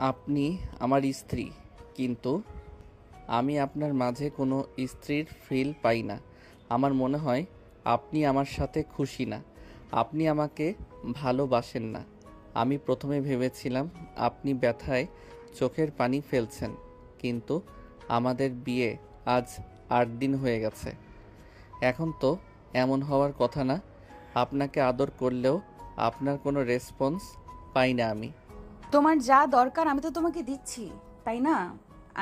আপনি আমার স্ত্রী, কিন্তু আমি আপনার মাঝে কোনো স্ত্রীর ফিল পাই না। আমার মনে হয় আপনি আমার সাথে খুশি না। আপনি আমাকে ভালোবাসেন না। আমি প্রথমে ভেবেছিলাম আপনি ব্যথায় চোখের পানি ফেলছেন, কিন্তু আমাদের বিয়ে আজ 8 দিন হয়ে গেছে। এখন তো এমন হওয়ার কথা না। আপনাকে আদর করলেও আপনার কোনো রেসপন্স পাই না আমি। তোমার যা দরকার আমি তো তোমাকে দিচ্ছি, তাই না?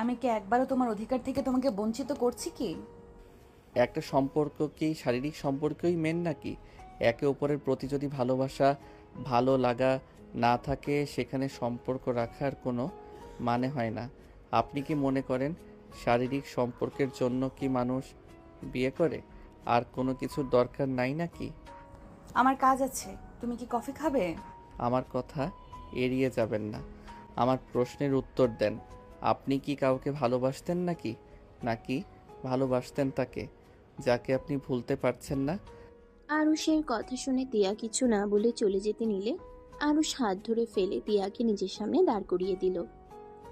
আমি কি একবারও তোমার অধিকার থেকে তোমাকে বঞ্চিত করছি কি? একটা সম্পর্ক কি শারীরিক সম্পর্কই মেন নাকি? একে অপরের প্রতি যদি ভালোবাসা, ভালো লাগা না থাকে, সেখানে সম্পর্ক রাখার কোনো মানে হয় না। আপনি কি মনে করেন শারীরিক সম্পর্কের জন্য কি মানুষ বিয়ে করে? আর কোনো কিছুর দরকার নাই নাকি? আমার কাজ আছে, তুমি কি কফি খাবে? আমার কথা এড়িয়ে যাবেন না। আমার প্রশ্নের উত্তর দেন। আপনি কি কাউকে ভালোবাসতেন নাকি? নাকি ভালোবাসতেন তাকে, যাকে আপনি ভুলতে পারছেন না? আরুষের কথা শুনে তিয়া কিছু না বলে চলে যেতে নিলে আরুষ হাত ধরে ফেলে তিয়াকে নিজের সামনে দাঁড় করিয়ে দিল।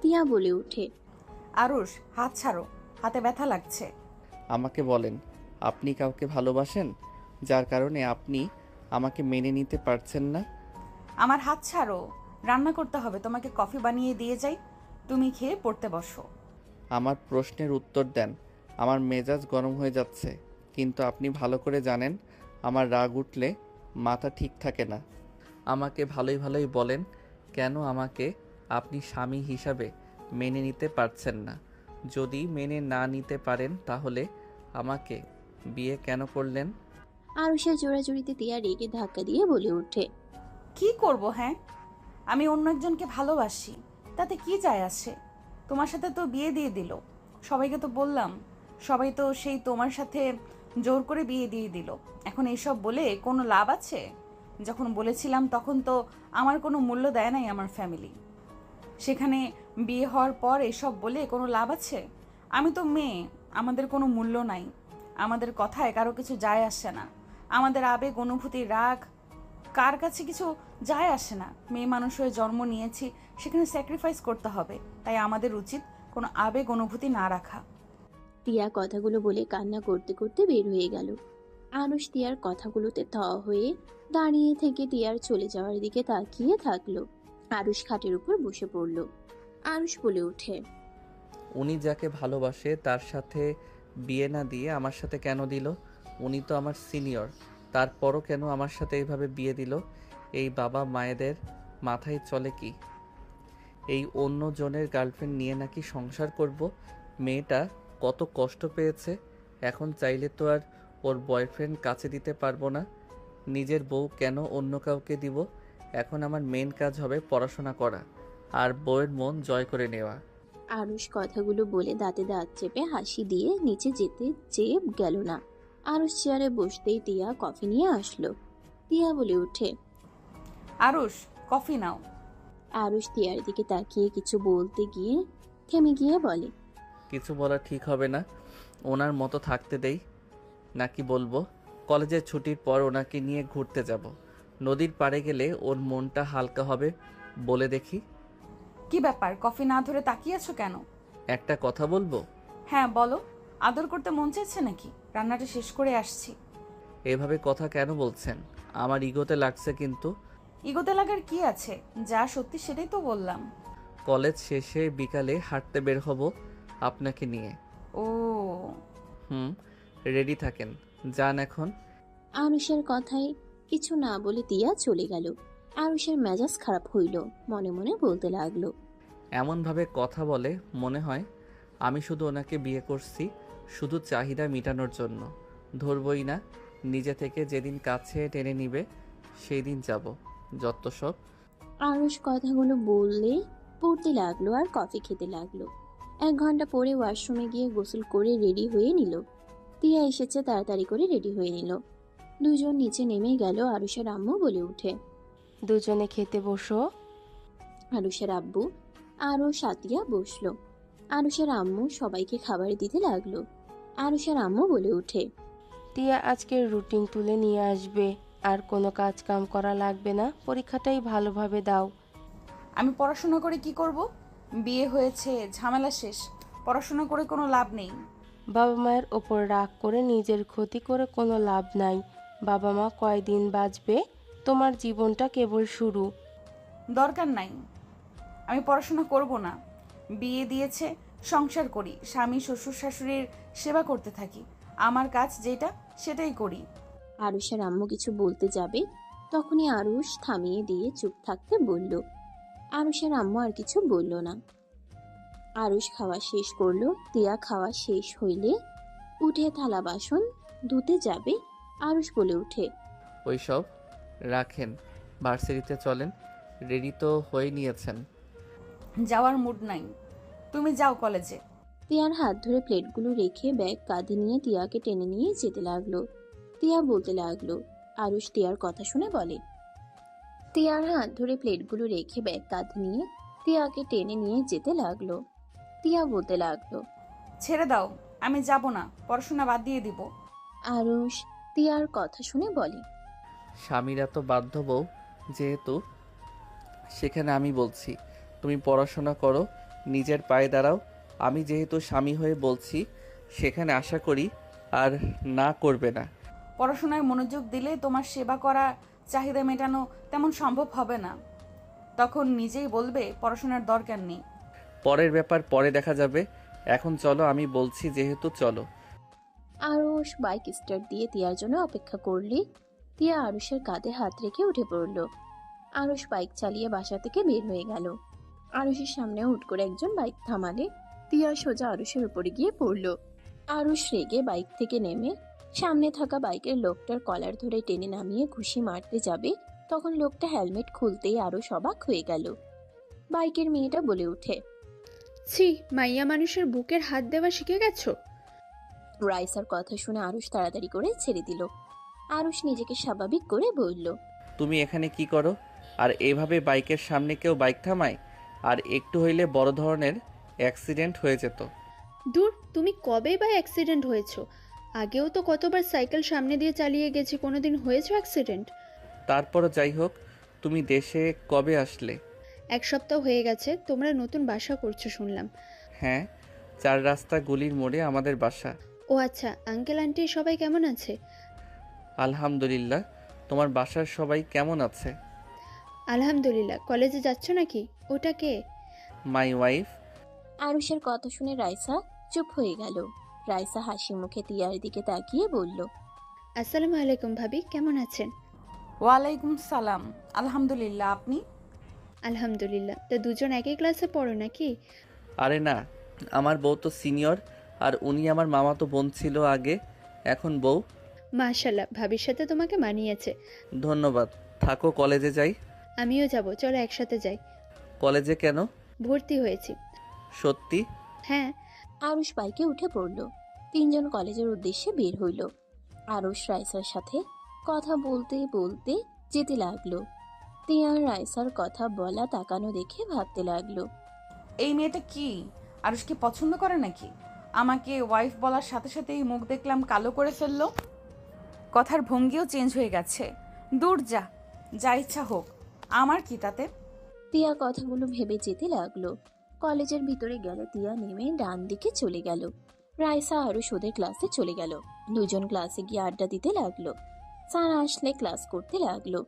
তিয়া বলে ওঠে, আরুষ, হাত ছাড়ো, হাতে ব্যথা লাগছে। আমাকে বলেন, আপনি কাউকে ভালোবাসেন যার কারণে আপনি আমাকে মেনে নিতে পারছেন না? আমার হাত ছাড়ো, রান্না করতে হবে, তোমাকে কফি বানিয়ে দিয়ে যাই, তুমি খেয়ে পড়তে বসো। আমার প্রশ্নের উত্তর দেন। আমার মেজাজ গরম হয়ে যাচ্ছে, কিন্তু আপনি ভালো করে জানেন আমার রাগ উঠলে মাথা ঠিক থাকে না। আমাকে ভালোই ভালোই বলেন, কেন আমাকে আপনি স্বামী হিসাবে মেনে নিতে পারছেন না? যদি মেনে না নিতে পারেন তাহলে আমাকে বিয়ে কেন করলেন? আরুষের জোড়াজুড়িতে তিয়া রেগে ধাক্কা দিয়ে বলে ওঠে, কি করব? হ্যাঁ, আমি অন্য একজনকে ভালোবাসি, তাতে কি যায় আসে? তোমার সাথে তো বিয়ে দিয়ে দিল, সবাইকে তো বললাম, সবাই তো সেই তোমার সাথে জোর করে বিয়ে দিয়ে দিল। এখন এইসব বলে কোনো লাভ আছে? যখন বলেছিলাম তখন তো আমার কোনো মূল্য দেয় নাই আমার ফ্যামিলি। সেখানে বিয়ে হওয়ার পর এসব বলে কোনো লাভ আছে? আমি তো মেয়ে, আমাদের কোনো মূল্য নাই, আমাদের কথায় কারো কিছু যায় আসে না, আমাদের আবেগ অনুভূতি রাগ কার কাছে কিছু যায় আসে না। মেয়ে মানুষ হয়ে জন্ম নিয়েছি, সেখানে স্যাক্রিফাইস করতে হবে, তাই আমাদের উচিত কোনো আবেগ অনুভূতি না রাখা। তিয়া কথাগুলো বলে কান্না করতে করতে বের হয়ে গেল। আরুষ তিয়ার কথাগুলোতে হয়ে দাঁড়িয়ে থেকে তিয়ার চলে যাওয়ার দিকে তাকিয়ে থাকলো। আরুষ খাটের উপর বসে পড়ল। আরুষ বলে ওঠে, উনি যাকে ভালোবাসে তার সাথে বিয়ে না দিয়ে আমার সাথে কেন দিল? উনি তো আমার সিনিয়র, তারপরও কেন আমার সাথে এইভাবে বিয়ে দিল? এই বাবা মায়েদের মাথায় চলে কি এই অন্য জনের গার্লফ্রেন্ড নিয়ে নাকি সংসার করব? মেয়েটা কত কষ্ট পেয়েছে, এখন চাইলে তো আর ওর বয়ফ্রেন্ড কাছে দিতে পারবো না। নিজের বউ কেন অন্য কাউকে দিব? এখন আমার মেন কাজ হবে পড়াশোনা করা আর বউয়ের মন জয় করে নেওয়া। আরুষ কথাগুলো বলে দাঁতে দাঁত চেপে হাসি দিয়ে নিচে যেতে চেয়ে গেল না। আরুষ চেয়ারে বসতেই তিয়া কফি নিয়ে আসলো। তিয়া বলে ওঠে, আরুষ, কফি নাও। আরুষ তিয়ার দিকে তাকিয়ে কিছু বলতে গিয়ে থেমে গিয়ে বলে, কিছু বলা ঠিক হবে না। ওনার মতো থাকতে দেই নাকি বলবো? কলেজের ছুটির পর ওনাকে নিয়ে ঘুরতে যাব। নদীর পাড়ে গেলে ওর মনটা হালকা হবে, বলে দেখি। কি ব্যাপার, কফি না ধরে তাকিয়ে আছো কেন? একটা কথা বলবো? হ্যাঁ বলো। আদর করতে মন চাইছে নাকি? রান্নাটা শেষ করে আসছি। এভাবে কথা কেন বলছেন? আমার ইগোতে লাগছে কিন্তু। ইগোতে লাগার কি আছে? যা সত্যি সেটাই তো বললাম। কলেজ শেষে বিকালে হাঁটতে বের হব আপনাকে নিয়ে। ও, হুম, রেডি থাকেন, যান এখন। আরুষের কথায় কিছু না বলে তিয়া চলে গেল। আরুষের মেজাজ খারাপ হইল, মনে মনে বলতে লাগলো, এমনভাবে কথা বলে মনে হয় আমি শুধু ওনাকে বিয়ে করছি শুধু চাহিদা মেটানোর জন্য। ধরবই না, নিজে থেকে যেদিন কাছে টেনে নিবে সেই দিন যাব। যত সব। আরুষ কথাগুলো বললে পড়তে লাগলো আর কফি খেতে লাগলো। 1 ঘন্টা পরে ওয়াশরুমে গিয়ে গোসল করে রেডি হয়ে নিল। তিয়া এসেছে, তাড়াতাড়ি করে রেডি হয়ে নিল। দুজন নিচে নেমে গেল। আরুষের আম্মু বলে উঠে, দুজনে খেতে বসো। আরুষের আব্বু আরও সাতিয়া বসলো। আরুষের আম্মু সবাইকে খাবার দিতে লাগলো। আরুষের আম্মু বলে উঠে, টিয়া আজকের রুটিন তুলে নিয়ে আসবে, আর কোনো কাজ কাম করা লাগবে না, পরীক্ষাটাই ভালোভাবে দাও। আমি পড়াশোনা করে কি করব? বিয়ে হয়েছে, ঝামেলা শেষ। পড়াশোনা করে কোনো লাভ নেই। বাবা মায়ের ওপর রাগ করে নিজের ক্ষতি করে কোনো লাভ নাই। বাবা মা কয়দিন বাঁচবে? তোমার জীবনটা কেবল শুরু। দরকার নাই, আমি পড়াশোনা করব না। বিয়ে দিয়েছে, সংসার করি, স্বামী শ্বশুর শাশুড়ির সেবা করতে থাকি। আমার কাজ যেটা সেটাই করি। আরুষের আম্মু কিছু বলতে যাবে, তখনই আরুষ থামিয়ে দিয়ে চুপ থাকতে বলল। আরুষের আম্মু আর কিছু বলল না। আরুষ খাওয়া শেষ করলো। তিয়া খাওয়া শেষ হইলে উঠে থালা বাসন ধুতে যাবে। আরুষ বলে উঠে, ওইসব রাখেন, ভার্সিটিতে চলেন। রেডি তো হয়ে নিয়েছেন? যাওয়ার মুড নাই, তুমি যাও কলেজে। তিয়ার হাত ধরে প্লেটগুলো রেখে ব্যাগ কাঁধে নিয়ে তিয়াকে টেনে নিয়ে যেতে লাগলো। তিয়া বলতে লাগলো। আরুষ তিয়ার কথা শুনে বলে। তিয়ার হাত ধরে প্লেটগুলো রেখে ব্যাগ কাঁধে নিয়ে তিয়াকে টেনে নিয়ে যেতে লাগলো। তিয়া বলতে লাগলো। ছেড়ে দাও, আমি যাব না, পড়াশোনা বাদ দিয়ে দিব। আরুষ তিয়ার কথা শুনে বলে। স্বামীরা তো বাধ্য বউ, যেহেতু সেখানে আমি বলছি তুমি পড়াশোনা করো, নিজের পায়ে দাঁড়াও। আমি যেহেতু স্বামী হয়ে বলছি, সেখানে আশা করি আর না করবে না। পড়াশোনায় মনোযোগ দিলে তোমার সেবা করা, চাহিদা মেটানো তেমন সম্ভব হবে না। তখন নিজেই বলবে পড়াশোনার দরকার নেই। পরের ব্যাপার পরে দেখা যাবে, এখন চলো, আমি বলছি যেহেতু চলো। আরুষ বাইক স্টার্ট দিয়ে তিয়ার জন্য অপেক্ষা করলে তিয়া আরুষের কাঁধে হাত রেখে উঠে পড়ল। আরুষ বাইক চালিয়ে বাসা থেকে বের হয়ে গেল। আরুষের সামনে হুট করে একজন বাইক থামালে তিয়া সোজা আরুষের উপরে গিয়ে পড়ল। আরুষ রেগে বাইক থেকে নেমে সামনে থাকা বাইকের লোকটার কলার ধরে টেনে নামিয়ে ঘুষি মারতে যাবে, তখন লোকটা হেলমেট খুলতেই আরুষ অবাক হয়ে গেল। বাইকের মেয়েটা বলে উঠে, ছি, মাইয়া মানুষের বুকের হাত দেওয়া শিখে গেছো? রাইসার কথা শুনে আরুষ তাড়াতাড়ি করে ছেড়ে দিল। আরুষ নিজেকে স্বাভাবিক করে বলল, তুমি এখানে কি করো? আর এভাবে বাইকের সামনে কেউ বাইক থামায়? আর একটু হইলে বড় ধরনের অ্যাক্সিডেন্ট হয়ে যেত। দূর, তুমি কবে বা অ্যাক্সিডেন্ট হয়েছো? আগেও তো কতবার সাইকেল সামনে দিয়ে চালিয়ে গেছি, কোনোদিন হয়েছে অ্যাক্সিডেন্ট? তারপরও যাই হোক, তুমি দেশে কবে আসলে? 1 সপ্তাহ হয়ে গেছে। তোমরা নতুন বাসা করছো শুনলাম। হ্যাঁ, 4 রাস্তা গলির মোড়ে আমাদের বাসা। ও আচ্ছা, আঙ্কেল আন্টি সবাই কেমন আছে? আলহামদুলিল্লাহ। তোমার বাসার সবাই কেমন আছে? আলহামদুলিল্লাহ। কলেজে যাচ্ছ নাকি? ওটা কে? My wife. আরুষের কথা শুনে রাইসা চুপ হয়ে গেল। রাইসা হাসি মুখে তিয়ার দিকে তাকিয়ে বলল, আসসালামু আলাইকুম ভাবি, কেমন আছেন? ওয়ালাইকুম সালাম, আলহামদুলিল্লাহ। আপনি? আলহামদুলিল্লাহ। তা দুজন একই ক্লাসে পড়ো নাকি? আরে না, আমার বউ তো সিনিয়র, আর উনি আমার মামাতো বোন ছিল আগে, এখন বউ। মাশাল্লাহ, ভাবির সাথে তোমাকে মানিয়েছে। ধন্যবাদ। থাকো, কলেজে যাই। আমিও যাব, চলো একসাথে যাই। কলেজে কেন? ভর্তি হয়েছি। সত্যি? হ্যাঁ। আরুষ বাইকে উঠে পড়ল। তিনজন কলেজের উদ্দেশ্যে বের হইল। আরুষ রাইসার সাথে কথা বলতে বলতে যেতে লাগলো। তিয়ার রাইসার কথা বলা তাকানো দেখে ভাবতে লাগলো, এই মেয়েটা কি আরুষকে পছন্দ করে নাকি? আমাকে ওয়াইফ বলার সাথে সাথেই মুখ দেখলাম কালো করে ফেললো। কথার ভঙ্গিও চেঞ্জ হয়ে গেছে। দূর যা, যা ইচ্ছা হোক, আমার কি তাতে? তিয়া কথাগুলো ভেবে যেতে লাগলো। কলেজের ভিতরে গেলে তিয়া নেমে ডান দিকে চলে গেল। রাইসা আরুষ ওদের ক্লাসে চলে গেল। দুজন ক্লাসে গিয়ে আড্ডা দিতে লাগলো। স্যার আসলে ক্লাস করতে লাগলো।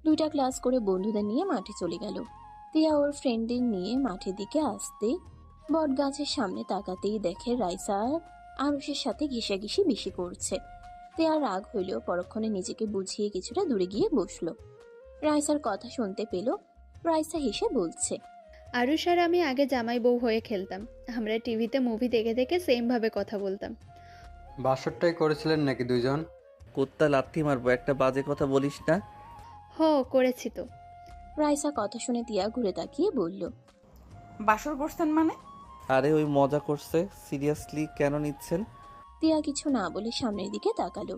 2টা ক্লাস করে বন্ধুদের নিয়ে মাঠে চলে গেল। তিয়া ওর ফ্রেন্ডদের নিয়ে মাঠের দিকে আসতে বট গাছের সামনে তাকাতেই দেখে রাইসা আরুষের সাথে ঘিসাঘিসি বেশি করছে। তিয়া রাগ হইলেও পরক্ষণে নিজেকে বুঝিয়ে কিছুটা দূরে গিয়ে বসলো। রাইসার কথা শুনতে পেল। রাইসা হেসে বলছে, আরুষ আর আমি আগে জামাই বউ হয়ে খেলতাম। আমরা টিভিতে মুভি দেখে দেখে সেম ভাবে কথা বলতাম। বাসরটাই করেছিলেন নাকি দুইজন? কুত্তা লাথি মারবো, একটা বাজে কথা বলিস না। করেছি তো। রাইসা কথা শুনে তিয়া ঘুরে তাকিয়ে বলল, বাসর করছেন মানে? আরে ওই মজা করছে, সিরিয়াসলি কেন নিচ্ছেন? তিয়া কিছু না বলে সামনের দিকে তাকালো।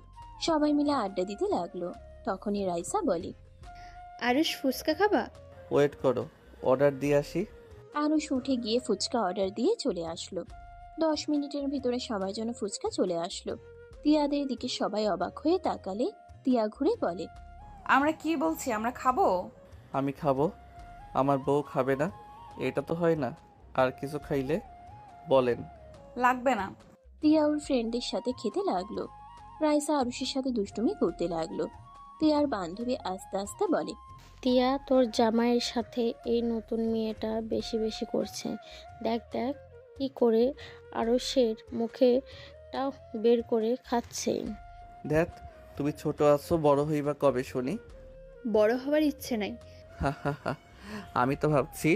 সবাই মিলে আড্ডা দিতে লাগলো। তখনই রাইসা বলে, আরুষ, ফুচকা খাবা? ওয়েট করো, অর্ডার দিয়ে আসি। আরুষ উঠে গিয়ে ফুচকা অর্ডার দিয়ে চলে আসলো। 10 মিনিটের ভিতরে সবার জন্য ফুচকা চলে আসলো। তিয়াদের দিকে সবাই অবাক হয়ে তাকালে তিয়া ঘুরে বলে, আমরা কি বলছি, আমরা খাবো? আমি খাবো। আমার বউ খাবে না, এটা তো হয় না। আর কিছু খাইলে বলেন। লাগবে না। তিয়া ওর ফ্রেন্ডের সাথে খেতে লাগলো। রাইসা আরুষের সাথে দুষ্টুমি করতে লাগলো। তিয়ার বান্ধবী আস্তে আস্তে বলে, টিয়া, তোর জামাইয়ের সাথে এই নতুন মেয়েটা বেশি বেশি করছে। দেখ দেখ কি করে আরশের মুখেটা বের করে খাচ্ছে। ধ্যাত, তুমি ছোট আছো, বড় হইবা কবে শুনি? বড় হওয়ার ইচ্ছে নাই। হা হা হা। আমি তো ভাবছি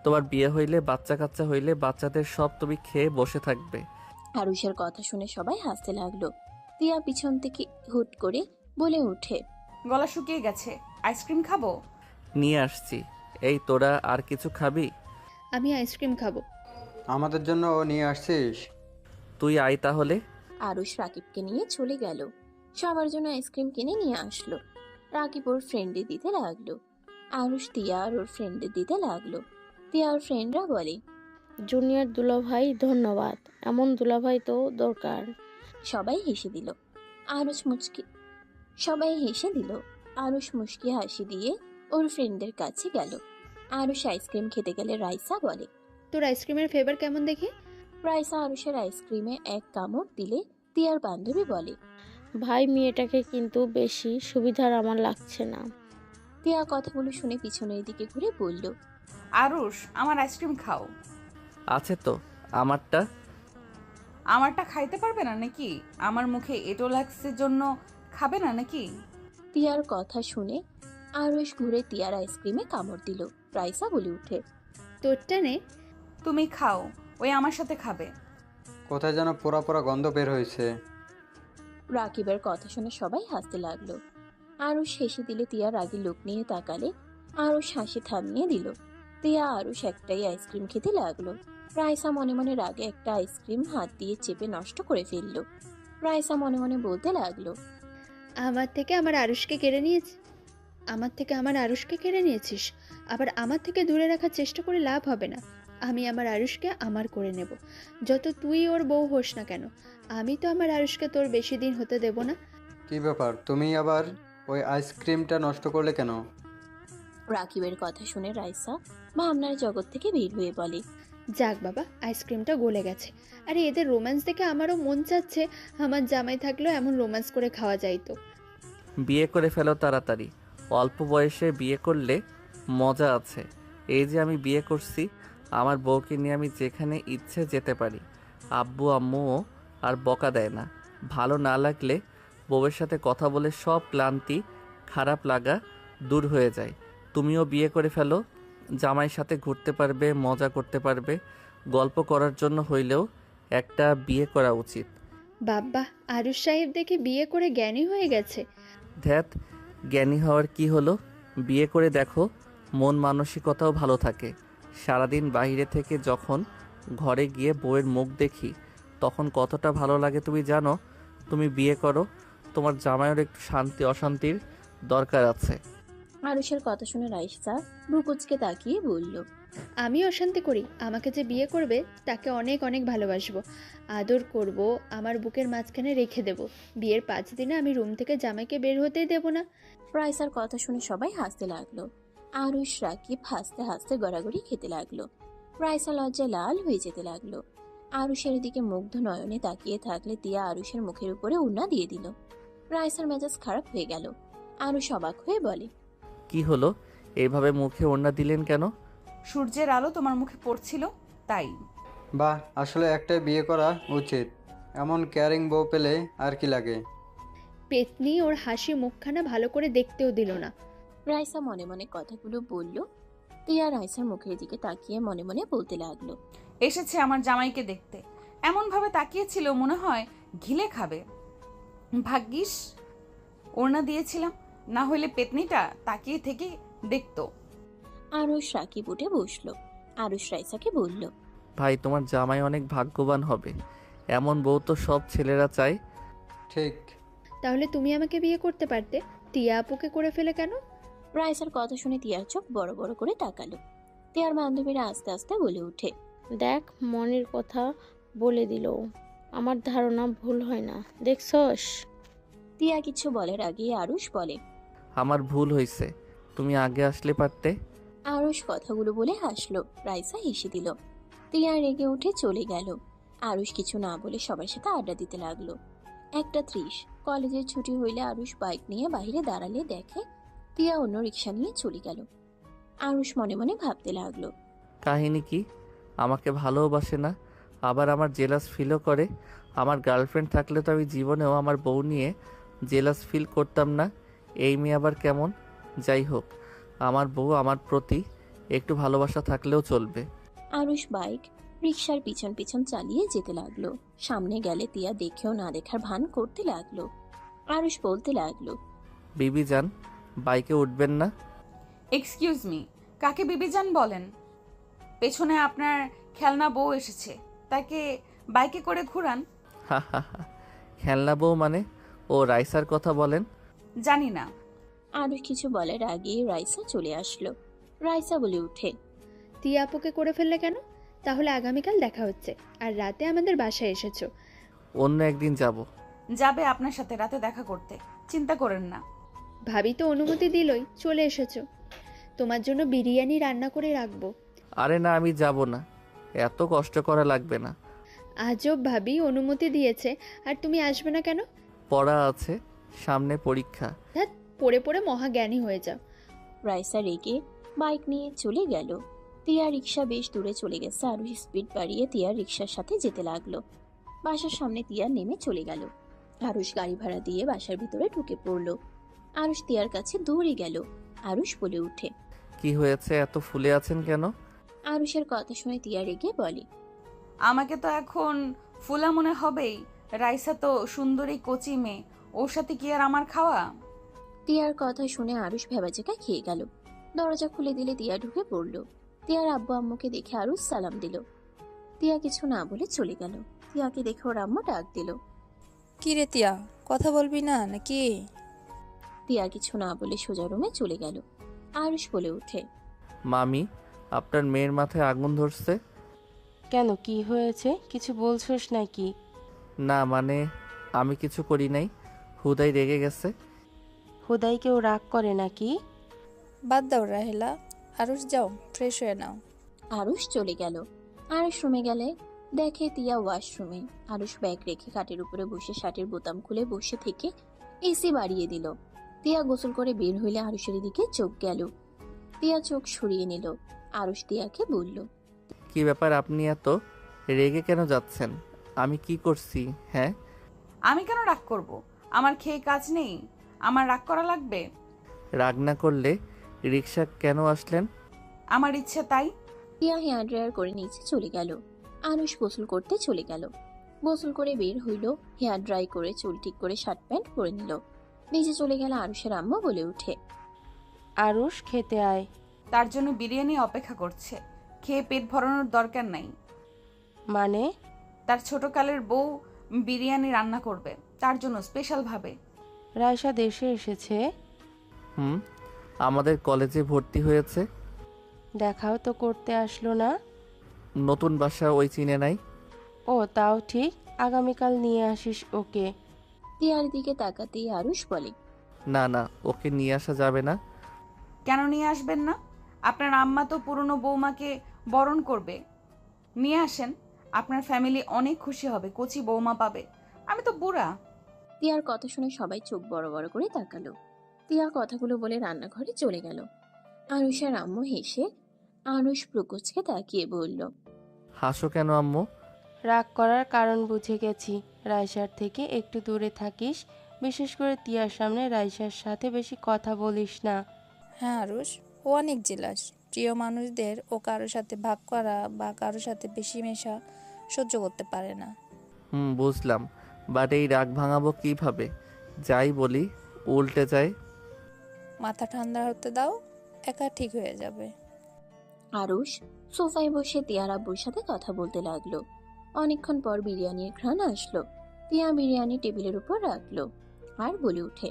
তোমার বিয়ে হইলে, বাচ্চা কাচ্চা হইলে বাচ্চাদের সব তুমি খেয়ে বসে থাকবে। আরুষের কথা শুনে সবাই হাসতে লাগলো। তিয়া পিছন থেকে হুট করে বলে ওঠে, গলা শুকিয়ে গেছে, আইসক্রিম খাবো? নিয়ে আসছি। এই তোরা আর কিছু খাবি? আমি আইসক্রিম খাবো। আমাদের জন্য ও নিয়ে আসছিস? তুই আয় তাহলে। আরুষ রাকিবকে নিয়ে চলে গেল। সবার জন্য আইসক্রিম কিনে নিয়ে আসলো। রাকিব ওর ফ্রেন্ডে দিতে লাগলো। আরুষ তিয়া আর ওর ফ্রেন্ডে দিতে লাগলো। তিয়া ওর ফ্রেন্ডরা বলে, জুনিয়র দুলাভাই ধন্যবাদ, এমন দুলাভাই তো দরকার। সবাই হেসে দিল। আরুষ মুচকি সবাই হেসে দিল। আরুষ মুচকি হাসি দিয়ে ওর ফ্রেন্ডের কাছে গেল। আরুষ আইসক্রিম খেতে গেলে রাইসা বলে, তোর আইসক্রিমের ফ্লেভার কেমন দেখি? রাইসা আরুষের আইসক্রিমে এক কামড় দিলে তিয়ার বান্ধবী বলে, ভাই, মেয়েটাকে কিন্তু বেশি সুবিধার আমার লাগছে না। তিয়া কথাগুলো শুনে পিছনের দিকে ঘুরে বলল, আরুষ, আমার আইসক্রিম খাও। আছে তো আমারটা। আমারটা খাইতে পারবে না নাকি? আমার মুখে এটোল্যাক্সের জন্য খাবে না নাকি? তিয়ার কথা শুনে আরুষ ঘুরে তিয়ার আইসক্রিমে কামড় দিল। রাইসা বলে উঠে, তোরটা নে। তুমি খাও, ওই আমার সাথে খাবে। কোথায় যেন পোড়া পোড়া গন্ধ বের হয়েছে। রাকিবের কথা শুনে সবাই হাসতে লাগলো। আরুষ হেসে দিলে তিয়া রাগী লোক নিয়ে তাকালে আরুষ হাসি থামিয়ে দিল। তিয়া আরুষ একটাই আইসক্রিম খেতে লাগলো। রাইসা মনে মনে রাগে একটা আইসক্রিম হাত দিয়ে চেপে নষ্ট করে ফেললো। রাইসা মনে মনে বলতে লাগলো, আমার থেকে আমার আরুষকে কেড়ে নিয়েছিস। আবার আমার থেকে দূরে রাখার চেষ্টা করে লাভ হবে না। আমি আমার আরুষকে আমার করে নেব। যত তুই ওর বউ হোস না কেন, আমি তো আমার আরুষকে তোর বেশি দিন হতে দেব না। কি ব্যাপার, তুমি আবার ওই আইসক্রিমটা নষ্ট করলে কেন? রাকিবের কথা শুনে রাইসা ভাবনার জগৎ থেকে বের হয়ে বলে, যাক বাবা, আইসক্রিমটা গলে গেছে। আরে এদের রোম্যান্স দেখে আমারও মন চাচ্ছে আমার জামাই থাকলেও এমন রোম্যান্স করে খাওয়া যাইতো। বিয়ে করে ফেলো তাড়াতাড়ি। অল্প বয়সে বিয়ে করলে মজা আছে। এই যে আমি বিয়ে করছি, আমার বউকে নিয়ে আমি যেখানে ইচ্ছে যেতে পারি। আব্বু আম্মুও আর বকা দেয় না। ভালো না লাগলে বউয়ের সাথে কথা বলে সব ক্লান্তি, খারাপ লাগা দূর হয়ে যায়। তুমিও বিয়ে করে ফেলো, জামাইয়ের সাথে ঘুরতে পারবে, মজা করতে পারবে। গল্প করার জন্য হইলেও একটা বিয়ে করা উচিত। বাব্বা, আরুষ সাহেব দেখে বিয়ে করে জ্ঞানী হয়ে গেছে। ধ্যাত, জ্ঞানী হওয়ার কি হলো? বিয়ে করে দেখো, মন মানসিকতাও ভালো থাকে। সারাদিন বাইরে থেকে যখন ঘরে গিয়ে বউয়ের মুখ দেখি তখন কতটা ভালো লাগে তুমি জানো? তুমি বিয়ে করো, তোমার জামাইয়ের একটু শান্তি অশান্তির দরকার আছে। আরুষের কথা শুনে রাইসা ভ্রুকুচকে তাকিয়ে বলল, আমি অশান্তি করি? আমাকে যে বিয়ে করবে তাকে অনেক অনেক ভালোবাসবো, আদর করব, আমার বুকের মাঝখানে রেখে দেব। বিয়ের 5 দিনে আমি রুম থেকে জামাইকে বের হতেই দেব না। রাইসার কথা শুনে সবাই হাসতে লাগলো। আরুষ রাকিব হাসতে হাসতে গড়াগড়ি খেতে লাগলো। রাইসা লজ্জায় লাল হয়ে যেতে লাগলো। আরুষের দিকে মুগ্ধ নয়নে তাকিয়ে থাকলে তিয়া আরুষের মুখের উপরে উন্না দিয়ে দিল। রাইসার মেজাজ খারাপ হয়ে গেল। আরুষ অবাক হয়ে বলে, কি হলো? এইভাবে মুখে ওড়না দিলেন কেন? সূর্যের আলো তোমার মুখে পড়ছিল তাই। বাহ, আসলে একটাই বিয়ে করা উচিত। এমন কেয়ারিং বউ পেলে আর কি লাগে। পেতনি ওর হাসি মুখখানা ভালো করে দেখতেও দিল না। রাইসা মনে মনে কথাগুলো বলল। তিয়া রাইসার মুখের দিকে তাকিয়ে মনে মনে বলতে লাগলো, এসেছে আমার জামাইকে দেখতে, এমন ভাবে তাকিয়েছিল মনে হয় ঘিলে খাবে। ভাগ্যিস ওড়না দিয়েছিলাম, না হইলে পেতনিটা তাকিয়ে থেকে দেখতো। আরুষ রাকিব উঠে বসলো। আরুষ রাইসাকে বলল, ভাই, তোমার জামাই অনেক ভাগ্যবান হবে। এমন বউ তো সব ছেলেরা চায়। ঠিক। তাহলে তুমি আমাকে বিয়ে করতে পারতে, টিয়া আপুকে করে ফেলে কেন? রাইসার কথা শুনে তিয়ার চোখ বড় বড় করে তাকালো। তিয়ার বান্ধবীরা আস্তে আস্তে বলে উঠে, দেখ, মনের কথা বলে দিল। আমার ধারণা ভুল হয় না, দেখছস? তিয়া কিছু বলার আগে আরুষ বলে, আমার ভুল হয়েছে, তুমি আগে আসলে পারতে। আরুষ কথাগুলো বলে হাসলো। রাইসা হেসে দিল। তিয়া রেগে উঠে চলে গেল। আরুষ কিছু না বলে সবার সাথে আড্ডা দিতে লাগলো। 1:30 কলেজের ছুটি হইলে আরুষ বাইক নিয়ে বাইরে দাঁড়ালে দেখে তিয়া অন্য রিক্সা নিয়ে চলে গেল। আরুষ মনে মনে ভাবতে লাগলো, কাহিনী কি? আমাকে ভালোবাসে না, আবার আমার জেলাস ফিলও করে। আমার গার্লফ্রেন্ড থাকলে তো আমি জীবনেও আমার বউ নিয়ে জেলাস ফিল করতাম না। এই মেয়ে আবার কেমন? যাই হোক, আমার বউ আমার প্রতি একটু ভালোবাসা থাকলেও চলবে। আরুষ বাইক রিক্সার পিছন পিছন চালিয়ে যেতে লাগলো। সামনে গেলে তিয়া দেখেও না দেখার ভান করতে লাগলো। আরুষ বলতে লাগলো, বিবি যান, বাইকে উঠবেন না? এক্সকিউজ মি, কাকে বিবিজান বলেন? পেছনে আপনার খেলনা বউ এসেছে, তাকে বাইকে করে ঘুরান। হা হা হা, খেলনা বউ মানে? ও রাইসার কথা বলেন? জানি না। আরুষ কিছু বলার আগেই রাইসা চলে আসলো। রাইসা বলে উঠে, তিয়া আপুকে করে ফেললে কেন? তাহলে আগামীকাল দেখা হচ্ছে, আর রাতে আমাদের বাসায় এসেছো। অন্য একদিন যাব। যাবে আপনার সাথে রাতে দেখা করতে, চিন্তা করেন না। ভাবি তো অনুমতি দিলই, চলে এসেছো। তোমার জন্য বিরিয়ানি রান্না করে রাখবো। আরে না, আমি যাব না, এত কষ্ট করা লাগবে না। আজব, ভাবি অনুমতি দিয়েছে আর তুমি আসবে না কেন? পড়া আছে, সামনে পরীক্ষা। ধ্যাৎ, পড়ে পড়ে মহাজ্ঞানী হয়ে যাও। রাইসা রেগে বাইক নিয়ে চলে গেল। তিয়া রিক্সা বেশ দূরে চলে গেছে। আরুষ স্পিড বাড়িয়ে তিয়া রিক্সার সাথে যেতে লাগলো। বাসার সামনে তিয়া নেমে চলে গেল। আরুষ গাড়ি ভাড়া দিয়ে বাসার ভিতরে ঢুকে পড়লো। আরুষ তিয়ার কাছে দৌড়ে গেল। আরুষ বলে উঠে, কি হয়েছে, এত ফুলে আছেন কেন? আরুষের কথা শুনে তিয়া রেগে বলে, আমাকে তো এখন ফুলা মনে হবেই। রাইসা তো সুন্দরী কচি মেয়ে, ওর সাথে কি আর আমার খাওয়া? তিয়ার কথা শুনে আরুষ ভেবাচেকা খেয়ে গেল। দরজা খুলে দিলে তিয়া ঢুকে পড়লো। তিয়ার আব্বু আম্মুকে দেখে আরুষ সালাম দিল। তিয়া কিছু না বলে চলে গেল। তিয়াকে দেখে ওর আম্মু ডাক দিল। কি রে তিয়া, কথা বলবি না নাকি? তিয়া কিছু না বলে সোজা রুমে চলে গেল। আরুষ বলে উঠে, মামি, আপনার মেয়ের মাথায় আগুন ধরছে। কেন, কি হয়েছে? কিছু বলছোস নাকি? না মানে, আমি কিছু করি নাই, হুদাই রেগে গেছে। হুদাই কেউ রাগ করে নাকি? বাদ দাও রাহেলা, আরুষ যাও ফ্রেশ হয়ে নাও। আরুষ চলে গেল। আরুষ রুমে গেলে দেখে তিয়া ওয়াশরুমে। আরুষ ব্যাগ রেখে খাটের উপরে বসে শার্টের বোতাম খুলে বসে থেকে এসি বাড়িয়ে দিল। তিয়া গোসল করে বের হইলে আরুষের দিকে চোখ গেল। তিয়া চোখ সরিয়ে নিল। আরুষ তিয়াকে বলল, কি ব্যাপার, আপনি এত রেগে কেন যাচ্ছেন? আমি কি করছি? হ্যাঁ, আমি কেন রাগ করব? আমার খেয়ে কাজ নেই, আমার রাগ করা লাগবে? রাগ না করলে রিক্সা কেন আসলেন? আমার ইচ্ছে তাই। তিয়া হেয়ার ড্রায়ার করে নিচে চলে গেল। আরুষ গোসল করতে চলে গেল। গোসল করে বের হইল, হেয়ার ড্রাই করে চুল ঠিক করে শার্ট প্যান্ট পরে নিল। নিচে চলে গেল। আরুষের আম্মা বলে উঠে, আরুষ, খেতে আয়। তার জন্য বিরিয়ানি অপেক্ষা করছে, খেয়ে পেট ভরানোর দরকার নাই। মানে? তার ছোটকালের বউ বিরিয়ানি রান্না করবে, তার জন্য স্পেশাল ভাবে। রায়সা দেশে এসেছে? হুম, আমাদের কলেজে ভর্তি হয়েছে। দেখাও তো করতে আসলো না। নতুন বাসা ওই চিনে নাই। ও, তাও ঠিক, আগামীকাল নিয়ে আসিস ওকে। তিয়ার দিকে তাকাতেই আরুষ বলে, না না, ওকে নিয়ে আসা যাবে না। কেন নিয়ে আসবেন না? আপনার আম্মা তো পুরনো বৌমাকে বরণ করবে, নিয়ে আসেন। আপনার ফ্যামিলি অনেক খুশি হবে, কচি বৌমা পাবে। আমি তো বুড়া। তিয়ার কথা শুনে সবাই চোখ বড় বড় করে তাকালো। তিয়া কথাগুলো বলে রান্নাঘরে চলে গেল। আরুষের আম্মু হেসে আরুষ প্রকোচকে তাকিয়ে বলল, হাসো কেন আম্মু? রাগ করার কারণ বুঝে গেছি। রায়সার থেকে একটু দূরে থাকিস, বিশেষ করে তিয়ার সামনে রায়সার সাথে বেশি কথা বলিস না। হ্যাঁ আরুষ, ও অনেক জেলাস। প্রিয় মানুষদের ও কারোর সাথে ভাগ করা বা কারোর সাথে বেশি মেশা সহ্য করতে পারে না। বুঝলাম, বাট এই রাগ ভাঙাবো কিভাবে? যাই বলি উল্টে যায়। মাথা ঠান্ডা হতে দাও, একা ঠিক হয়ে যাবে। আরুষ সোফায় বসে তিয়ার আব্বুর সাথে কথা বলতে লাগলো। অনেকক্ষণ পর বিরিয়ানির ঘ্রাণ আসলো। তিয়া বিরিয়ানি টেবিলের উপর রাখলো আর বলে উঠে,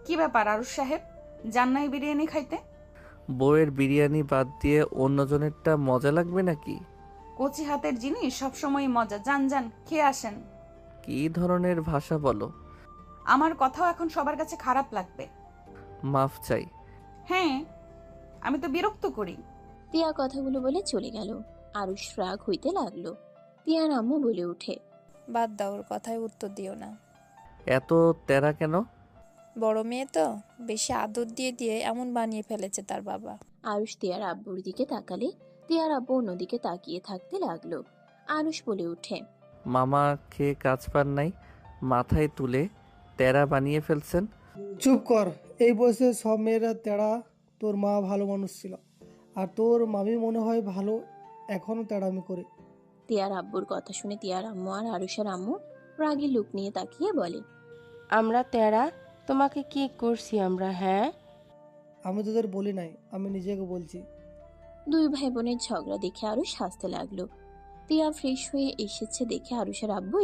কি ব্যাপার আরুষ সাহেব, যান নাই বিরিয়ানি খাইতে? বউয়ের বিরিয়ানি বাদ দিয়ে অন্যজনেরটা মজা লাগবে নাকি? কচি হাতের জিনিস সবসময় মজা, যান যান খেয়ে আসেন। কি ধরনের ভাষা বলো? আমার কথাও এখন সবার কাছে খারাপ লাগবে। মাফ চাই। হ্যাঁ, আমি তো বিরক্ত করি। তিয়া কথাগুলো বলে চলে গেল। আরুষ রাগ হইতে লাগলো। তিয়ার আম্মু বলে উঠে, বাদ দাও, ওর কথায় উত্তর দিও না। এত তেরা কেন? বড় মেয়ে তো, বেশি আদর দিয়ে দিয়ে এমন বানিয়ে ফেলেছে তার বাবা। আরুষ তিয়ার আব্বুর দিকে তাকালে তিয়ার আব্বু অন্যদিকে তাকিয়ে থাকতে লাগলো। আরুষ বলে উঠে, মামা খেয়ে কাজ পান নাই, মাথায় তুলে তেরা বানিয়ে ফেলছেন। চুপ কর। এই বয়সে সব মেয়েরা তেড়া। তোর মা ভালো মানুষ ছিল, আর তোর মামি মনে হয় ভালো, এখনও তেড়ামি করে। তিয়ার আব্বুর কথা শুনে তিয়ার আম্মু আর আরুষের আম্মু রাগী লুক নিয়ে তাকিয়ে বলে, আমরা তেরা? তোমাকে কি করছি আমরা? হ্যাঁ, আমি তোদের বলি নাই, আমি নিজেকে বলছি। দুই ভাই বোনের ঝগড়া দেখে আরুষ হাসতে লাগলো। তিয়া ফ্রেশ হয়ে এসেছে দেখে আরুষের আব্বু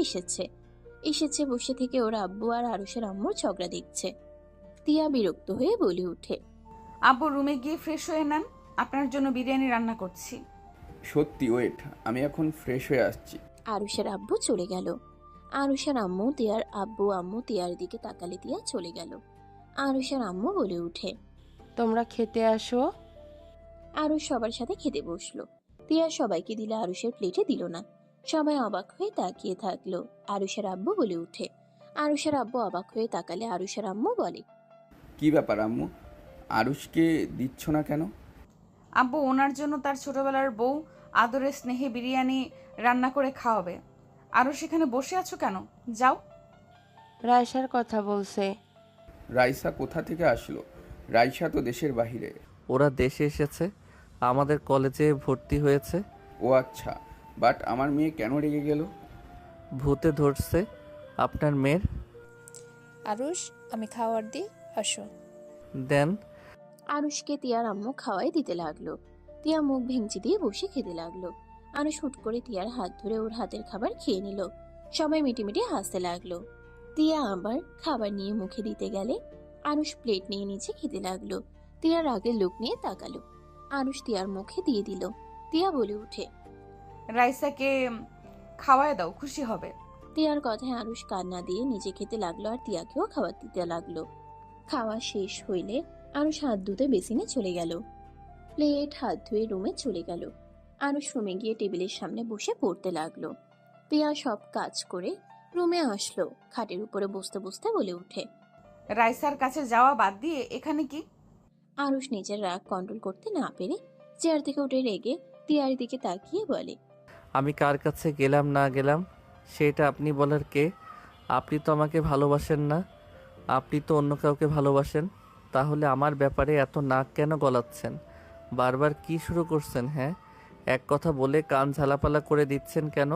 এসেছে বসে থেকে ওর আব্বু আর আরুষের আম্মুর ঝগড়া দেখছে। তিয়া বিরক্ত হয়ে বলে উঠে, আব্বু রুমে গিয়ে ফ্রেশ হয়ে নেন, আপনার জন্য বিরিয়ানি রান্না করছি। সত্যি, ওয়েট, আমি এখন ফ্রেশ হয়ে আসছি। আরুষের আব্বু চলে গেল। আরুষের আম্মু তিয়ার আম্মু তিয়ার দিকে তাকালে তিয়া চলে গেল। আরুষের আম্মু বলে উঠে, তোমরা খেতে আসো। আরুষ সবার সাথে খেতে বসলো। তিয়া সবাইকে দিলে আরুষের প্লেটে দিল না। সবাই অবাক হয়ে তাকিয়ে থাকলো। আরুষের আব্বু বলে উঠে। আরুষের আব্বু অবাক হয়ে তাকালে আরুষের আম্মু বলে, কি ব্যাপার আম্মু, আরুষকে দিচ্ছ না কেন? আব্বু ওনার জন্য তার ছোটবেলার বউ আদরে স্নেহে বিরিয়ানি রান্না করে খাওয়াবে। আরও সেখানে বসে আছো কেন? যাও। রায়সার কথা বলছে। রাইসা কোথা থেকে আসলো? রাইসা তো দেশের বাহিরে। ওরা দেশে এসেছে, আমাদের কলেজে ভর্তি হয়েছে। ও আচ্ছা, বাট আমার মেয়ে কেন রেগে গেল? ভূতে ধরছে আপনার মেয়ের। আরুষ, আমি খাওয়ার দিই, আসো। দেন। আরুষকে তিয়ার আম্মু খাওয়াই দিতে লাগলো। তিয়া মুখ ভেঙচি দিয়ে বসে খেতে লাগলো। আরুষ হুট করে তিয়ার হাত ধরে ওর হাতের খাবার খেয়ে নিল। সবাই মিটিমিটি হাসতে লাগলো। তিয়া আবার খাবার নিয়ে মুখে দিতে গেলে আরুষ প্লেট নিয়ে নিচে খেতে লাগলো। তিয়ার আগের লোক নিয়ে তাকালো। আরুষ তিয়ার মুখে দিয়ে দিল। তিয়া বলে উঠে, রাইসাকে খাওয়ায় দাও, খুশি হবে। তিয়ার কথায় আরুষ কান্না দিয়ে নিজে খেতে লাগলো আর তিয়াকেও খাবার দিতে লাগলো। খাওয়া শেষ হইলে আরুষ হাত ধুতে বেসিনে চলে গেল। প্লেট হাত ধুয়ে রুমে চলে গেল। আরুষ রুমে গিয়ে টেবিলের সামনে বসে পড়তে লাগলো। তিয়া সব কাজ করে রুমে আসলো। খাটের উপরে বসতে বসতে বলে উঠে, রাইসার কাছে যাওয়া বাদ দিয়ে এখানে কি? আরুষ নিজের রাগ কন্ট্রোল করতে না পেরে চেয়ার থেকে উঠে রেগে তিয়ার দিকে তাকিয়ে বলে, আমি কার কাছে গেলাম না গেলাম সেটা আপনি বলার কে? আপনি তো আমাকে ভালোবাসেন না, আপনি তো অন্য কাউকে ভালোবাসেন। তাহলে আমার ব্যাপারে এত নাক কেন গলাচ্ছেন? বারবার কি শুরু করছেন? হ্যাঁ, এক কথা বলে কান ঝালাপালা করে দিচ্ছেন কেন?